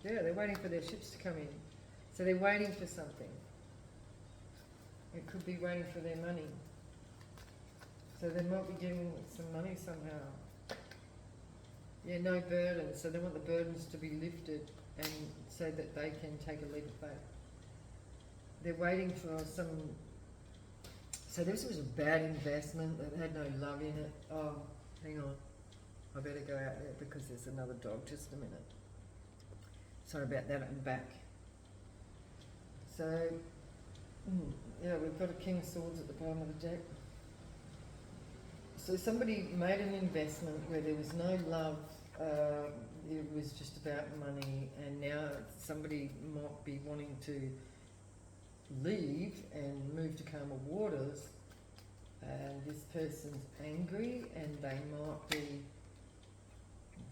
Yeah, they're waiting for their ships to come in. So they're waiting for something. It could be waiting for their money. So they might be getting some money somehow. Yeah, no burdens. So they want the burdens to be lifted and so that they can take a leap of faith. They're waiting for some... So this was a bad investment that had no love in it. Oh, hang on. I better go out there because there's another dog. Just a minute. Sorry about that, I'm back. So, yeah, we've got a King of Swords at the bottom of the deck. So somebody made an investment where there was no love, it was just about money, and now somebody might be wanting to leave and move to calmer waters, and this person's angry, and they might be,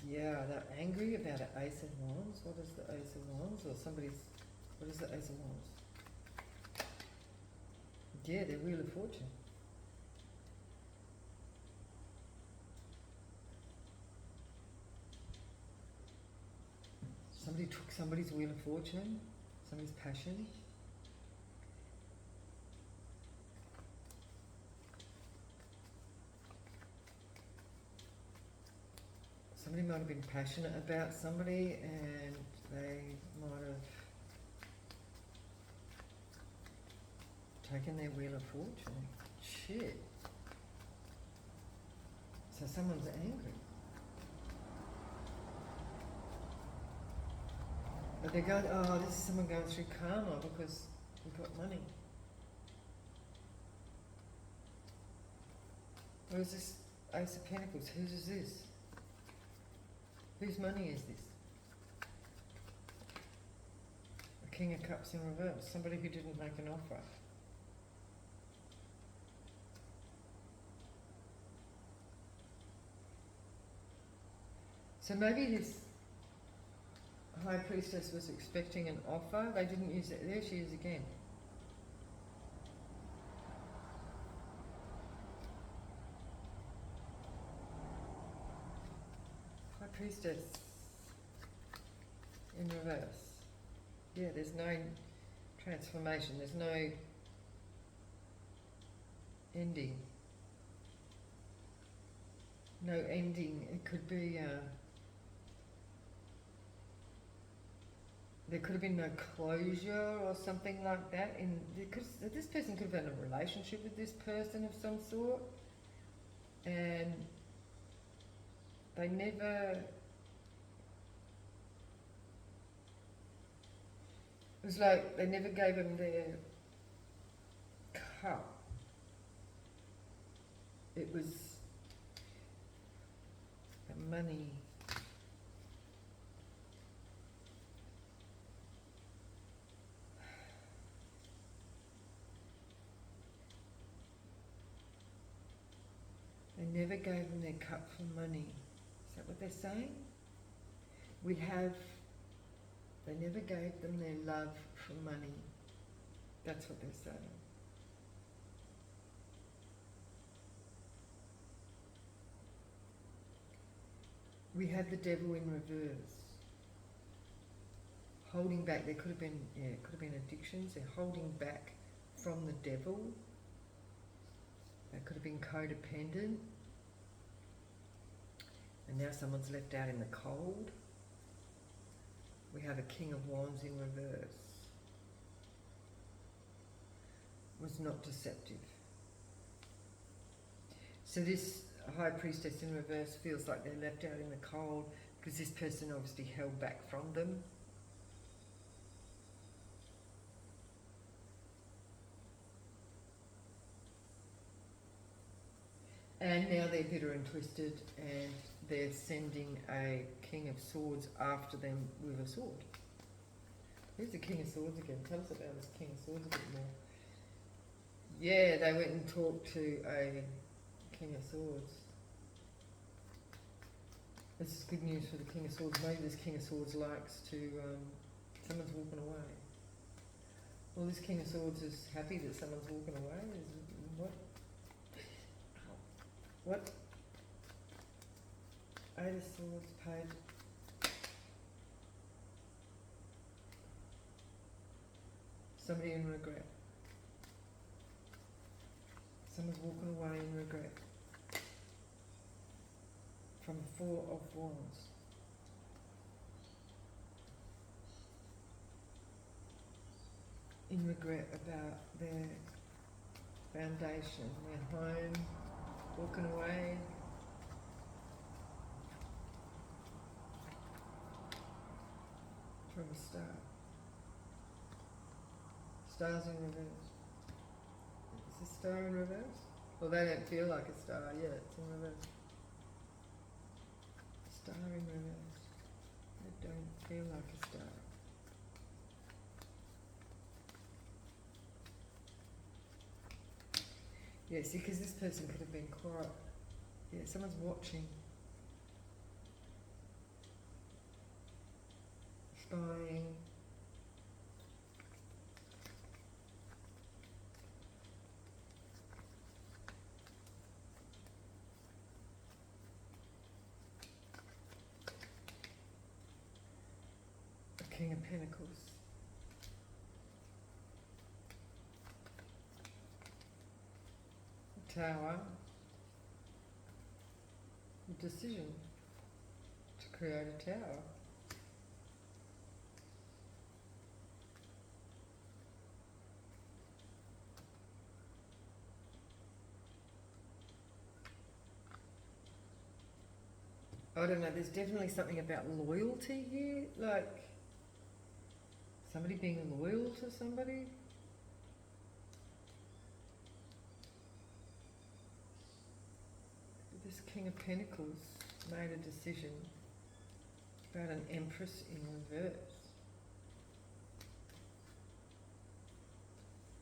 yeah, they're angry about an Ace of Wands. What is the Ace of Wands? Or somebody's, what is the Ace of Wands? Yeah, their Wheel of Fortune. Somebody took somebody's Wheel of Fortune, somebody's passion. Somebody might have been passionate about somebody and they might have taken their Wheel of Fortune. Shit. So someone's angry. But they're going, oh, this is someone going through karma because we've got money. Or is this Ace of Pentacles? Whose is this? Whose money is this? A King of Cups in reverse. Somebody who didn't make an offer. So maybe this High Priestess was expecting an offer. They didn't use it. There she is again. Priestess in reverse. Yeah, there's no transformation, there's no ending. No ending. It could be, there could have been no closure or something like that. Because this person could have had a relationship with this person of some sort, and they never. It was like they never gave them their cup. It was the money. They never gave them their cup for money. Is that what they're saying? They never gave them their love for money. That's what they're saying. We have the devil in reverse. Holding back, there could have been, it could have been addictions. They're holding back from the devil. They could have been codependent. And now someone's left out in the cold. We have a King of Wands in reverse. Was not deceptive. So this High Priestess in reverse feels like they're left out in the cold because this person obviously held back from them. And now they're bitter and twisted, and they're sending a King of Swords after them with a sword. Who's the King of Swords again? Tell us about this King of Swords a bit more. Yeah, they went and talked to a King of Swords. This is good news for the King of Swords. Maybe this King of Swords likes to, someone's walking away. Well, this King of Swords is happy that someone's walking away. What? What? Eight of Swords, Page. Somebody in regret. Someone's walking away in regret. From the Four of Wands. In regret about their foundation, their home, walking away. From a star. Stars in reverse. Is the star in reverse? Well, they don't feel like a star yet, it's in reverse. Star in reverse. They don't feel like a star. Yeah, see, because this person could have been quite... Yeah, someone's watching. Spying. The King of Pentacles. The Tower. The decision to create a tower. I don't know, there's definitely something about loyalty here, like somebody being loyal to somebody. This King of Pentacles made a decision about an Empress in reverse.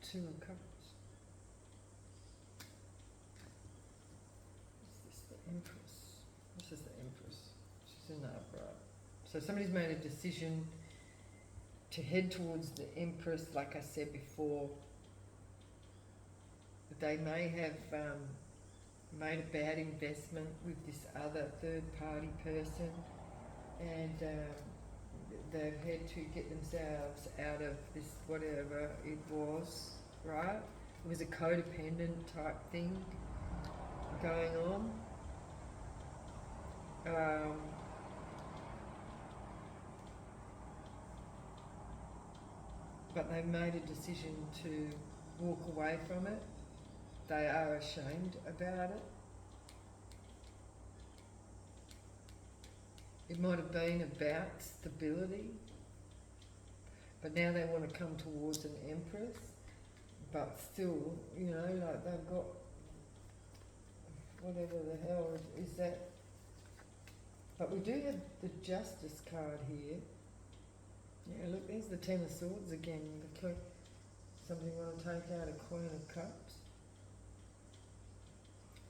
Two of Cups. Is this the Empress? This is the Empress. She's in the upright. So somebody's made a decision to head towards the Empress, like I said before. They may have made a bad investment with this other third party person. and they've had to get themselves out of this whatever it was, right? It was a codependent type thing going on. But they made a decision to walk away from it. They are ashamed about it. It might have been about stability, but now they want to come towards an empress, but still, you know, like they've got whatever the hell is that. But we do have the Justice card here. Yeah, look, there's the Ten of Swords again. Somebody want to take out a Queen of Cups.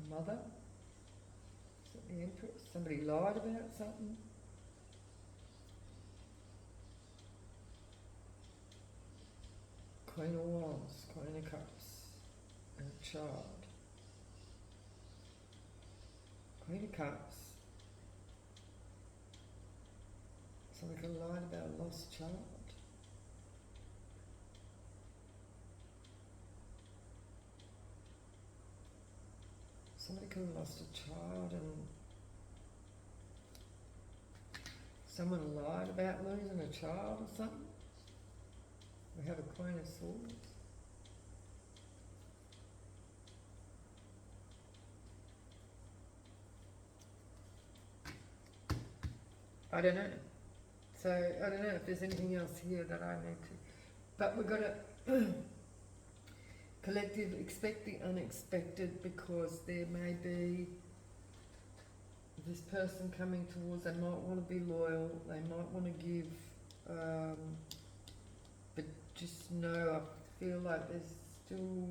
Mother. Is that the Empress? Somebody lied about something. Queen of Wands, Queen of Cups, and a child. Queen of Cups. Somebody could have lied about a lost child. Somebody could have lost a child, and someone lied about losing a child or something. We have a Queen of Swords. I don't know. So I don't know if there's anything else here that I need to. But we've got to collective, expect the unexpected, because there may be this person coming towards. They might want to be loyal. They might want to give. But just know, I feel like there's still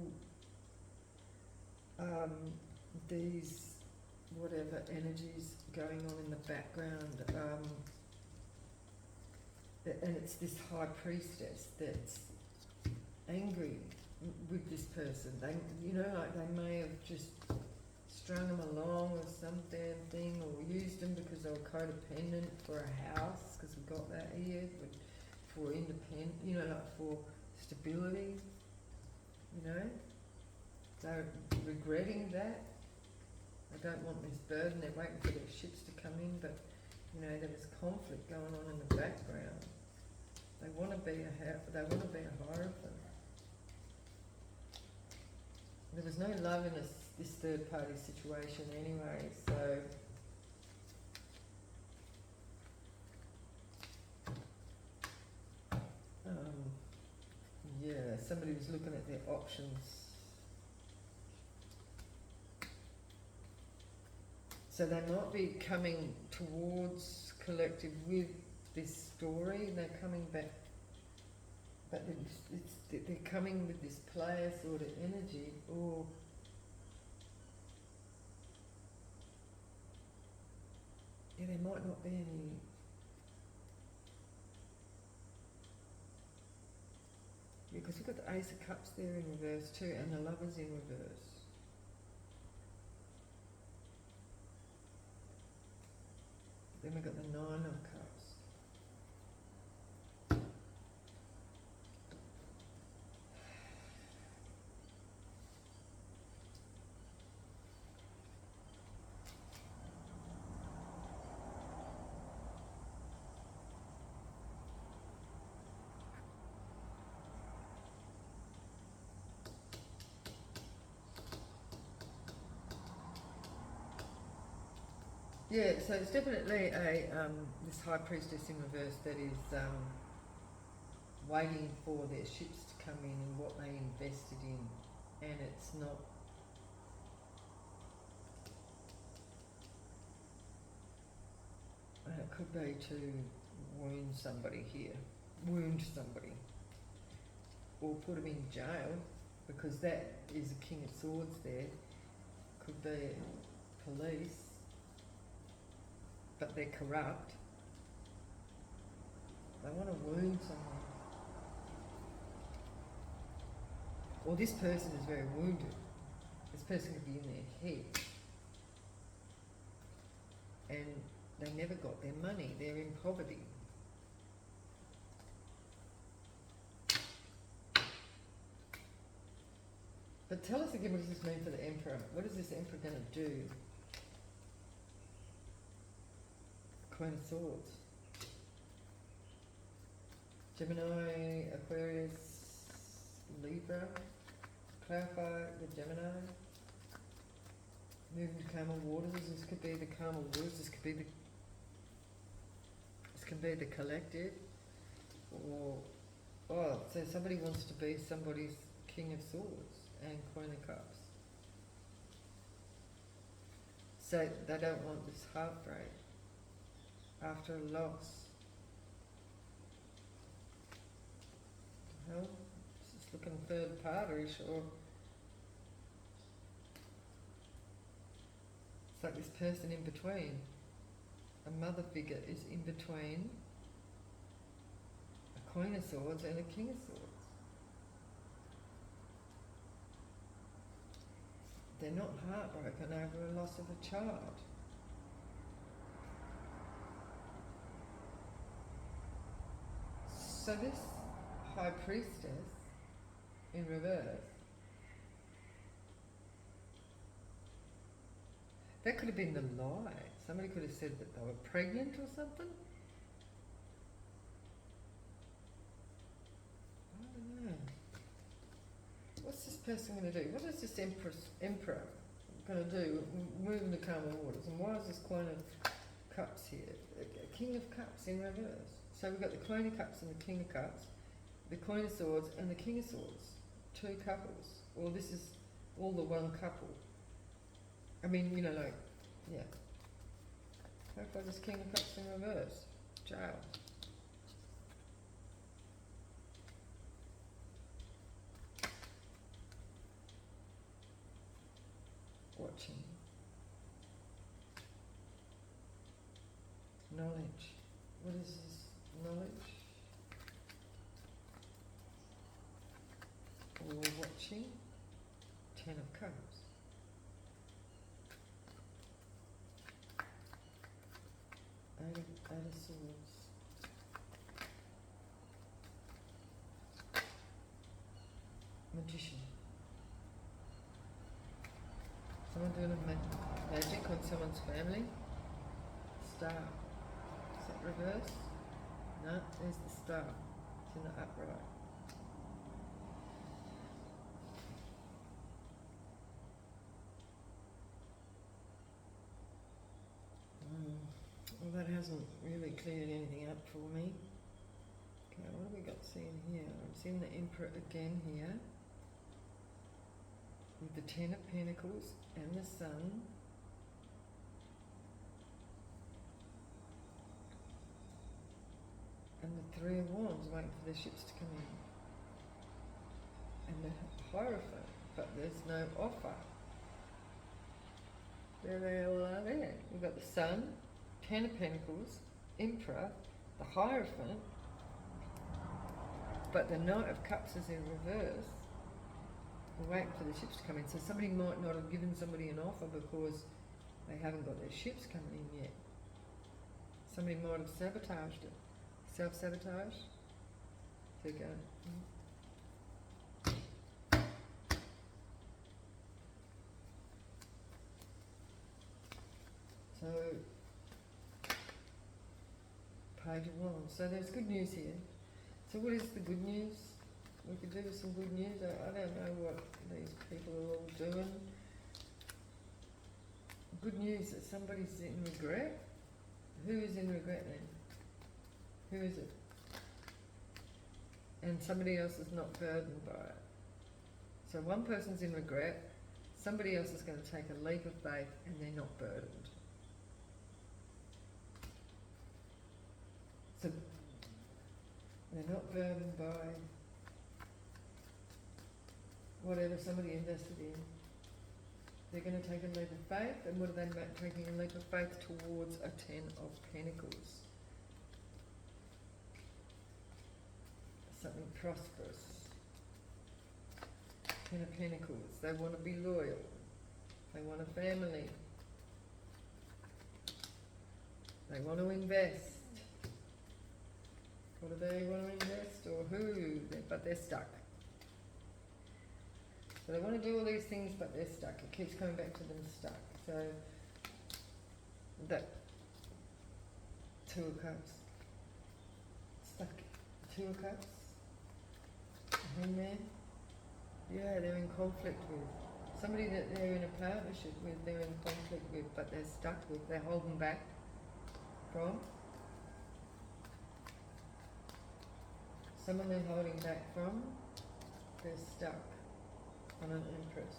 these whatever energies going on in the background. And it's this high priestess that's angry with this person. They, you know, like they may have just strung them along or some damn thing, or used them because they were codependent for a house, because we got that here, for independent, you know, like for stability, you know. They're regretting that. They don't want this burden. They're waiting for their ships to come in, but you know, there was conflict going on in the background. They want to be a hierophant. There was no love in this third party situation anyway, so yeah, somebody was looking at their options. So they might be coming towards collective with this story. They're coming back, but they're coming with this player sort of energy, or yeah, there might not be any. Yeah, because we've got the Ace of Cups there in reverse too, and the Lovers in reverse. Then we've got the Nine of Cups. Yeah, so it's definitely a this High Priestess in reverse that is waiting for their ships to come in and what they invested in, and it's not. And it could be to wound somebody here, or put them in jail, because that is a King of Swords there. Could be police, but they're corrupt. They want to wound someone. Or this person is very wounded. This person could be in their head. And They never got their money. They're in poverty. But tell us again, what does this mean for the Emperor? What is this Emperor going to do? Queen of Swords. Gemini, Aquarius, Libra. Clarify the Gemini. Moving to calmer waters. This could be the calmer waters. This could be the collective. Or, oh, so somebody wants to be somebody's King of Swords and Queen of Cups. So they don't want this heartbreak after a loss. Well, it's just looking third party-ish, or it's like this person in between. A mother figure is in between a Queen of Swords and a King of Swords. They're not heartbroken over a loss of a child. So this High Priestess in reverse, that could have been the lie. Somebody could have said that they were pregnant or something. I don't know. What's this person going to do? What is this Emperor going to do? Moving the calmer waters. And why is this Queen of Cups here? A King of Cups in reverse. So we've got the Queen of Cups and the King of Cups, the Queen of Swords and the King of Swords. Two couples. Well, this is all the one couple. I mean, you know, like, yeah. How about this King of Cups in reverse? Jail. Watching. Knowledge. What is this knowledge? Or watching. Ten of Cups. Eight of Swords. Magician. Someone doing a magic on someone's family. Star. Is that reverse? No, there's the star. It's in the upright. Well, that hasn't really cleared anything up for me. Okay, what have we got seen here? I'm seeing the Emperor again here. With the Ten of Pentacles and the Sun. And the Three of Wands waiting for the ships to come in. And the Hierophant, but there's no offer. There they all are there. We've got the Sun, Ten of Pentacles, Emperor, the Hierophant, but the Knight of Cups is in reverse. We're waiting for the ships to come in. So somebody might not have given somebody an offer because they haven't got their ships coming in yet. Somebody might have sabotaged it. Self-sabotage? There you go. So, Page of Wands. So there's good news here. So what is the good news? We could do with some good news. I don't know what these people are all doing. Good news that somebody's in regret. Who is in regret then? Who is it? And somebody else is not burdened by it. So one person's in regret, somebody else is going to take a leap of faith and they're not burdened. So they're not burdened by whatever somebody invested in. They're going to take a leap of faith, and what are they taking a leap of faith towards? A Ten of Pentacles. Something prosperous. Ten of Pentacles. They want to be loyal. They want a family. They want to invest. What do they want to invest, or who? But they're stuck. So they want to do all these things, but they're stuck. It keeps coming back to them stuck. So that Two of Cups. Stuck. Two of Cups. Hangman. Yeah, they're in conflict with. Somebody that they're in a partnership with, they're in conflict with, but they're stuck with, they're holding back from. Someone they're holding back from, they're stuck on an Empress.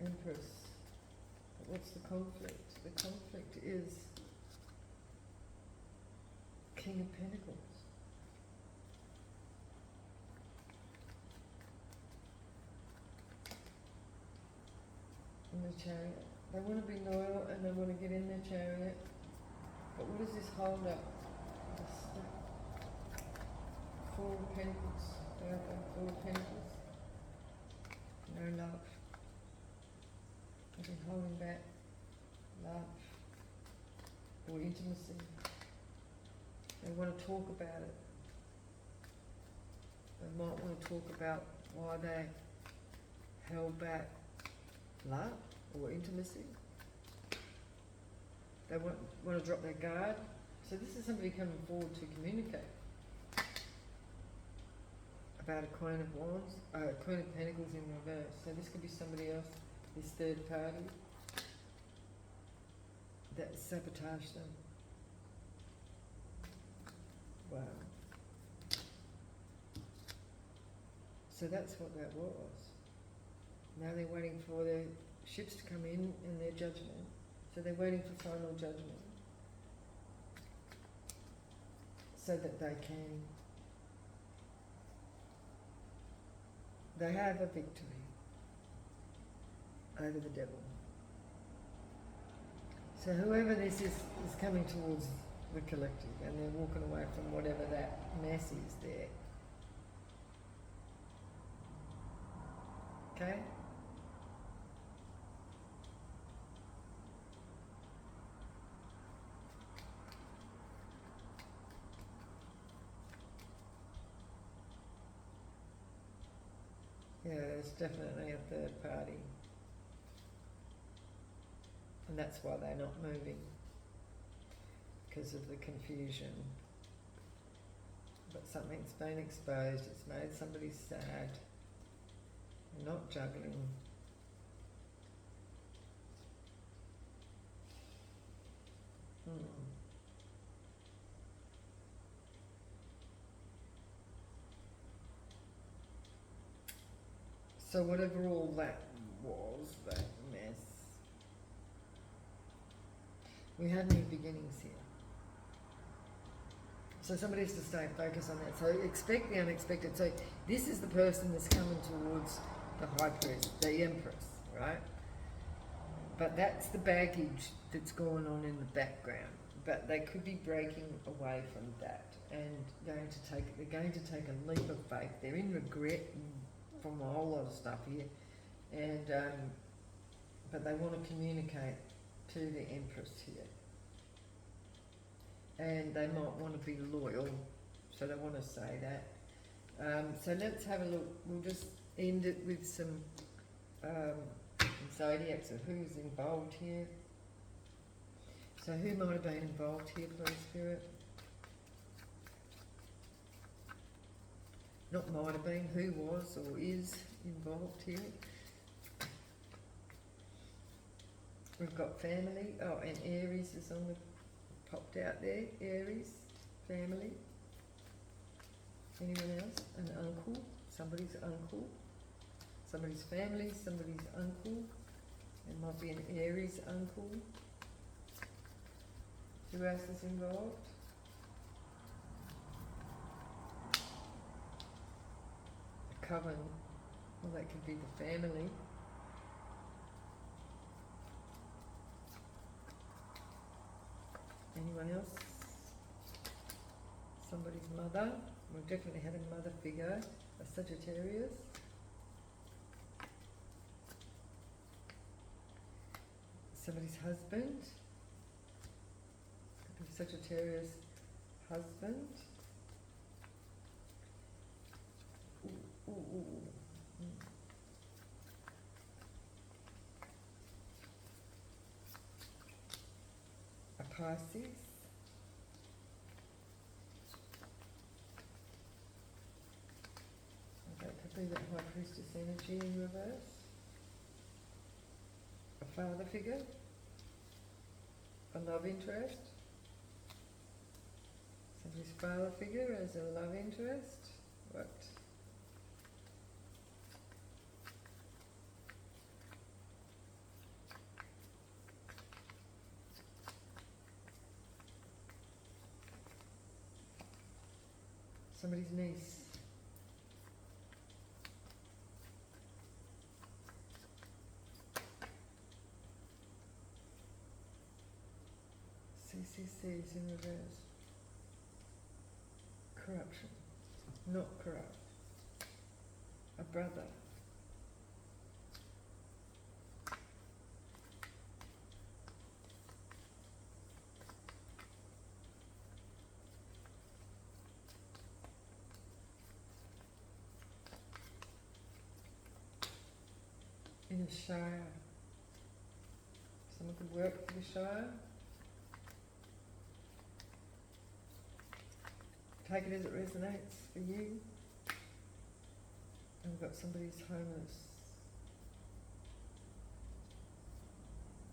Empress. But what's the conflict? The conflict is King of Pentacles. In the Chariot. They want to be loyal and they want to get in their Chariot. But what is this hold up? Four of Pentacles. They have Four of Pentacles. No love. They've been holding back love or intimacy. They want to talk about it. They might want to talk about why they held back love or intimacy. They want to drop their guard. So this is somebody coming forward to communicate about a Queen of Wands, Queen of Pentacles in reverse. So this could be somebody else, this third party, that sabotaged them. Wow. So that's what that was. Now they're waiting for their ships to come in and their judgment. So they're waiting for final judgment. So that they have a victory over the devil. So whoever this is coming towards the collective and they're walking away from whatever that mess is there. Okay? Yeah, there's definitely a third party. And that's why they're not moving. Because of the confusion. But something's been exposed, it's made somebody sad. They're not juggling. So whatever all that was, that mess, we have new beginnings here. So somebody has to stay focused on that. So expect the unexpected. So this is the person that's coming towards the High Priest, the Empress, right? But that's the baggage that's going on in the background. But they could be breaking away from that and they're going to take a leap of faith. They're in regret from a whole lot of stuff here, and but they want to communicate to the Empress here, and they might want to be loyal, so they want to say that. So let's have a look. We'll just end it with some zodiacs of who's involved here. So who might have been involved here, please, Spirit? Not might have been, who was or is involved here. We've got family, oh, and Aries is on the, popped out there, Aries, family. Anyone else? An uncle, somebody's uncle, somebody's family, somebody's uncle. It might be an Aries uncle. Who else is involved? Coven, well, that could be the family. Anyone else? Somebody's mother. We've definitely had a mother figure, a Sagittarius. somebody's husband. Could be Sagittarius husband. Ooh, ooh, ooh. A Pisces. Okay, it could be that High Priestess energy in reverse. A father figure. A love interest. Somebody's father figure as a love interest. What? Somebody's niece. CCC's in reverse. Corruption. Not corrupt. A brother. In the Shire. Someone could work for the Shire. Take it as it resonates for you. And we've got somebody's homeless.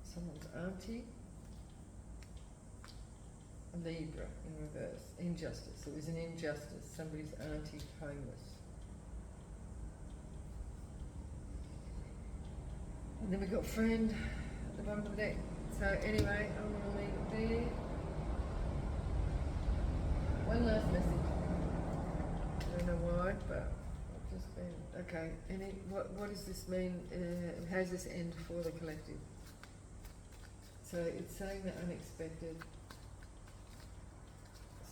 Someone's auntie. A Libra in reverse. Injustice. It was an injustice. Somebody's auntie homeless. And then we've got friend at the bottom of the deck. So anyway, I'm going to leave it there. One last message. I don't know why, but I've just been... Okay, what does this mean? How does this end for the collective? So it's saying the unexpected.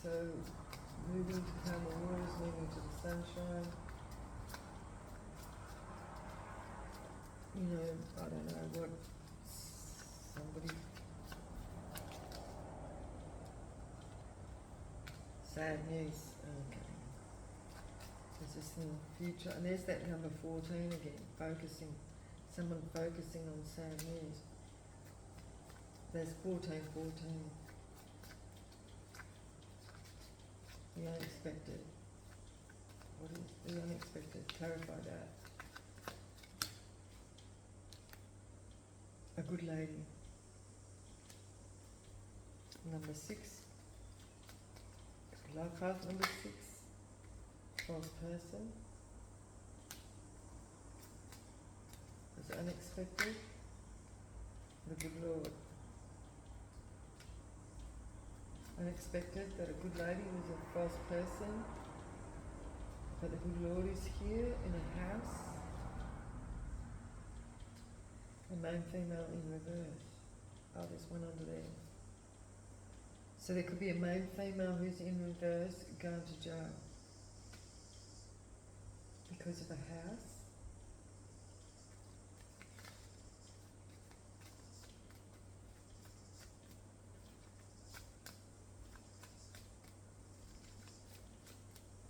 So moving to calmer waters, moving to the sunshine. You know, I don't know what somebody... Sad news. Okay. Is this in the future? And there's that number 14 again, focusing. Someone focusing on sad news. There's 14. The unexpected. What is the unexpected? Clarify that. A good lady. Number 6. Love path number 6. False person. Was unexpected. The good Lord. Unexpected that a good lady was a false person. But the good Lord is here in a house. A male, female in reverse. Oh, there's one under there. So there could be a male, female who's in reverse going to jail because of a house.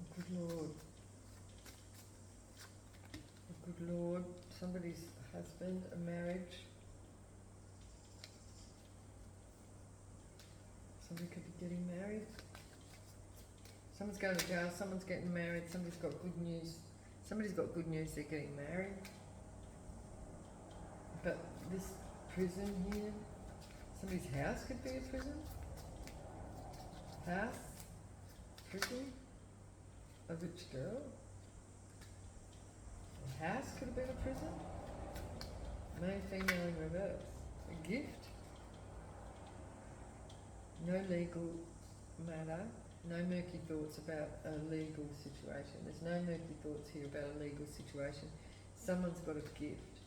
A good Lord. A good Lord. Somebody's husband, a marriage. Somebody could be getting married. Someone's going to jail, someone's getting married, somebody's got good news. Somebody's got good news they're getting married. But this prison here, somebody's house could be a prison. House, prison, a rich girl. A house could have been a prison. Male, female in reverse. A gift. No legal matter, no murky thoughts about a legal situation. There's no murky thoughts here about a legal situation. Someone's got a gift.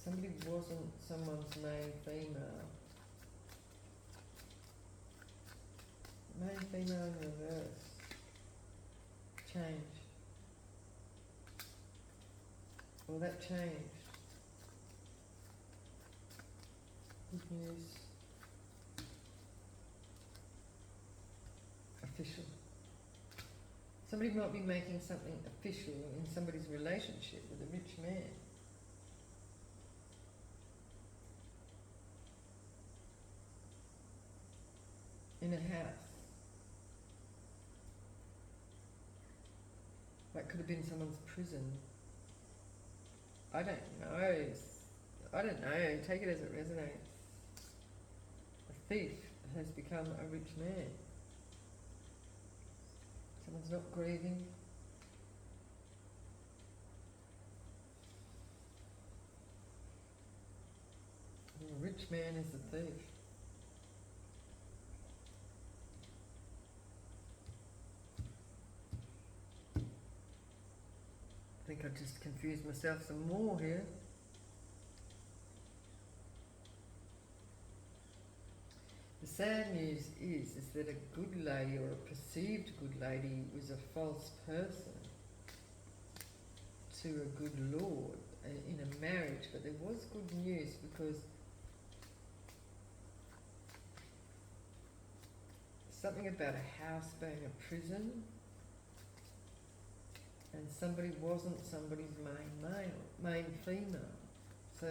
Somebody wasn't someone's main female. Main female in reverse. Change. Well, that changed. Good news. Official. Somebody might be making something official in somebody's relationship with a rich man. In a house. That could have been someone's prison. I don't know. I don't know. Take it as it resonates. A thief has become a rich man. Someone's not grieving. A rich man is a thief. I think I just confused myself some more here. The sad news is that a good lady or a perceived good lady was a false person to a good lord in a marriage, but there was good news because something about a house being a prison, and somebody wasn't somebody's main female. So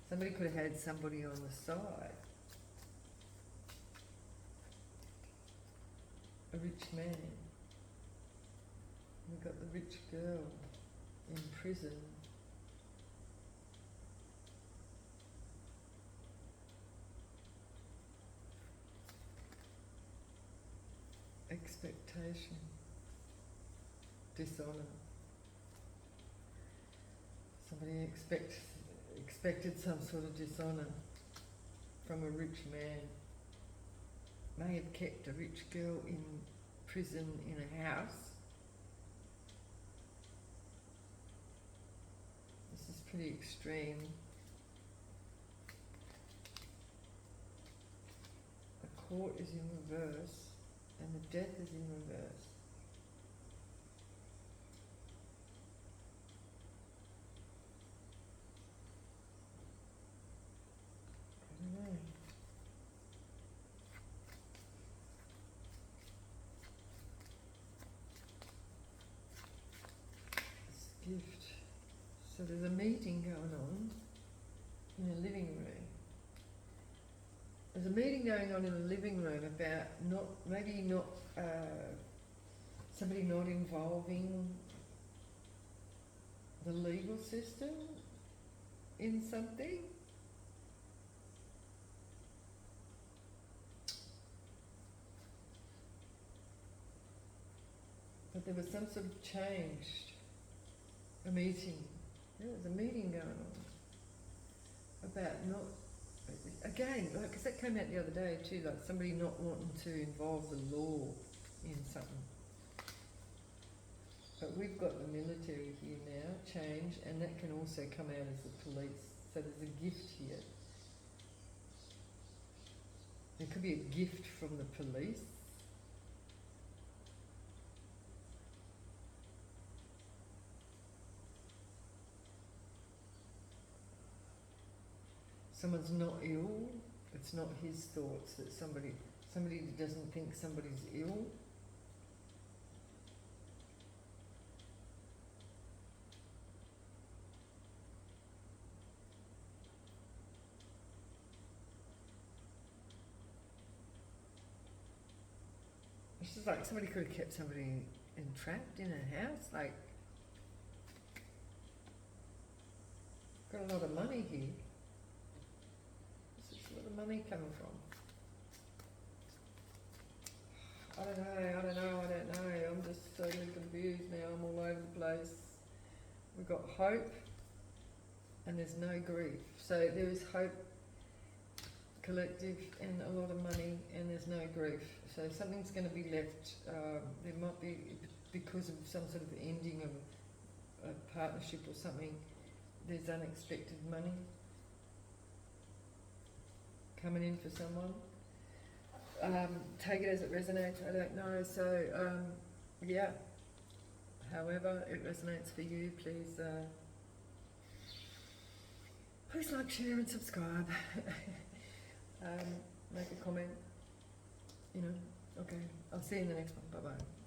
somebody could have had somebody on the side. A rich man. We've got the rich girl in prison. Expectation. Dishonour. Somebody expected some sort of dishonour from a rich man. May have kept a rich girl in prison in a house. This is pretty extreme. The court is in reverse and the death is in reverse. I don't know. Gift. So there's a meeting going on in a living room. There's a meeting going on in a living room about somebody not involving the legal system in something. But there was some sort of change. A meeting. Yeah, there's a meeting going on about not, again, because that came out the other day too, like somebody not wanting to involve the law in something. But we've got the military here now, change, and that can also come out as the police. So there's a gift here. There could be a gift from the police. Someone's not ill, it's not his thoughts that somebody doesn't think somebody's ill. It's just like somebody could have kept somebody entrapped in a house, like, got a lot of money here. Where's the money coming from? I don't know. I'm just totally confused now. I'm all over the place. We've got hope and there's no grief. So there is hope, collective, and a lot of money, and there's no grief. So something's going to be left. There might be, because of some sort of ending of a partnership or something, there's unexpected money coming in for someone. Take it as it resonates, I don't know. So, yeah, however it resonates for you, please Please like, share and subscribe. Make a comment, you know. Okay, I'll see you in the next one. Bye-bye.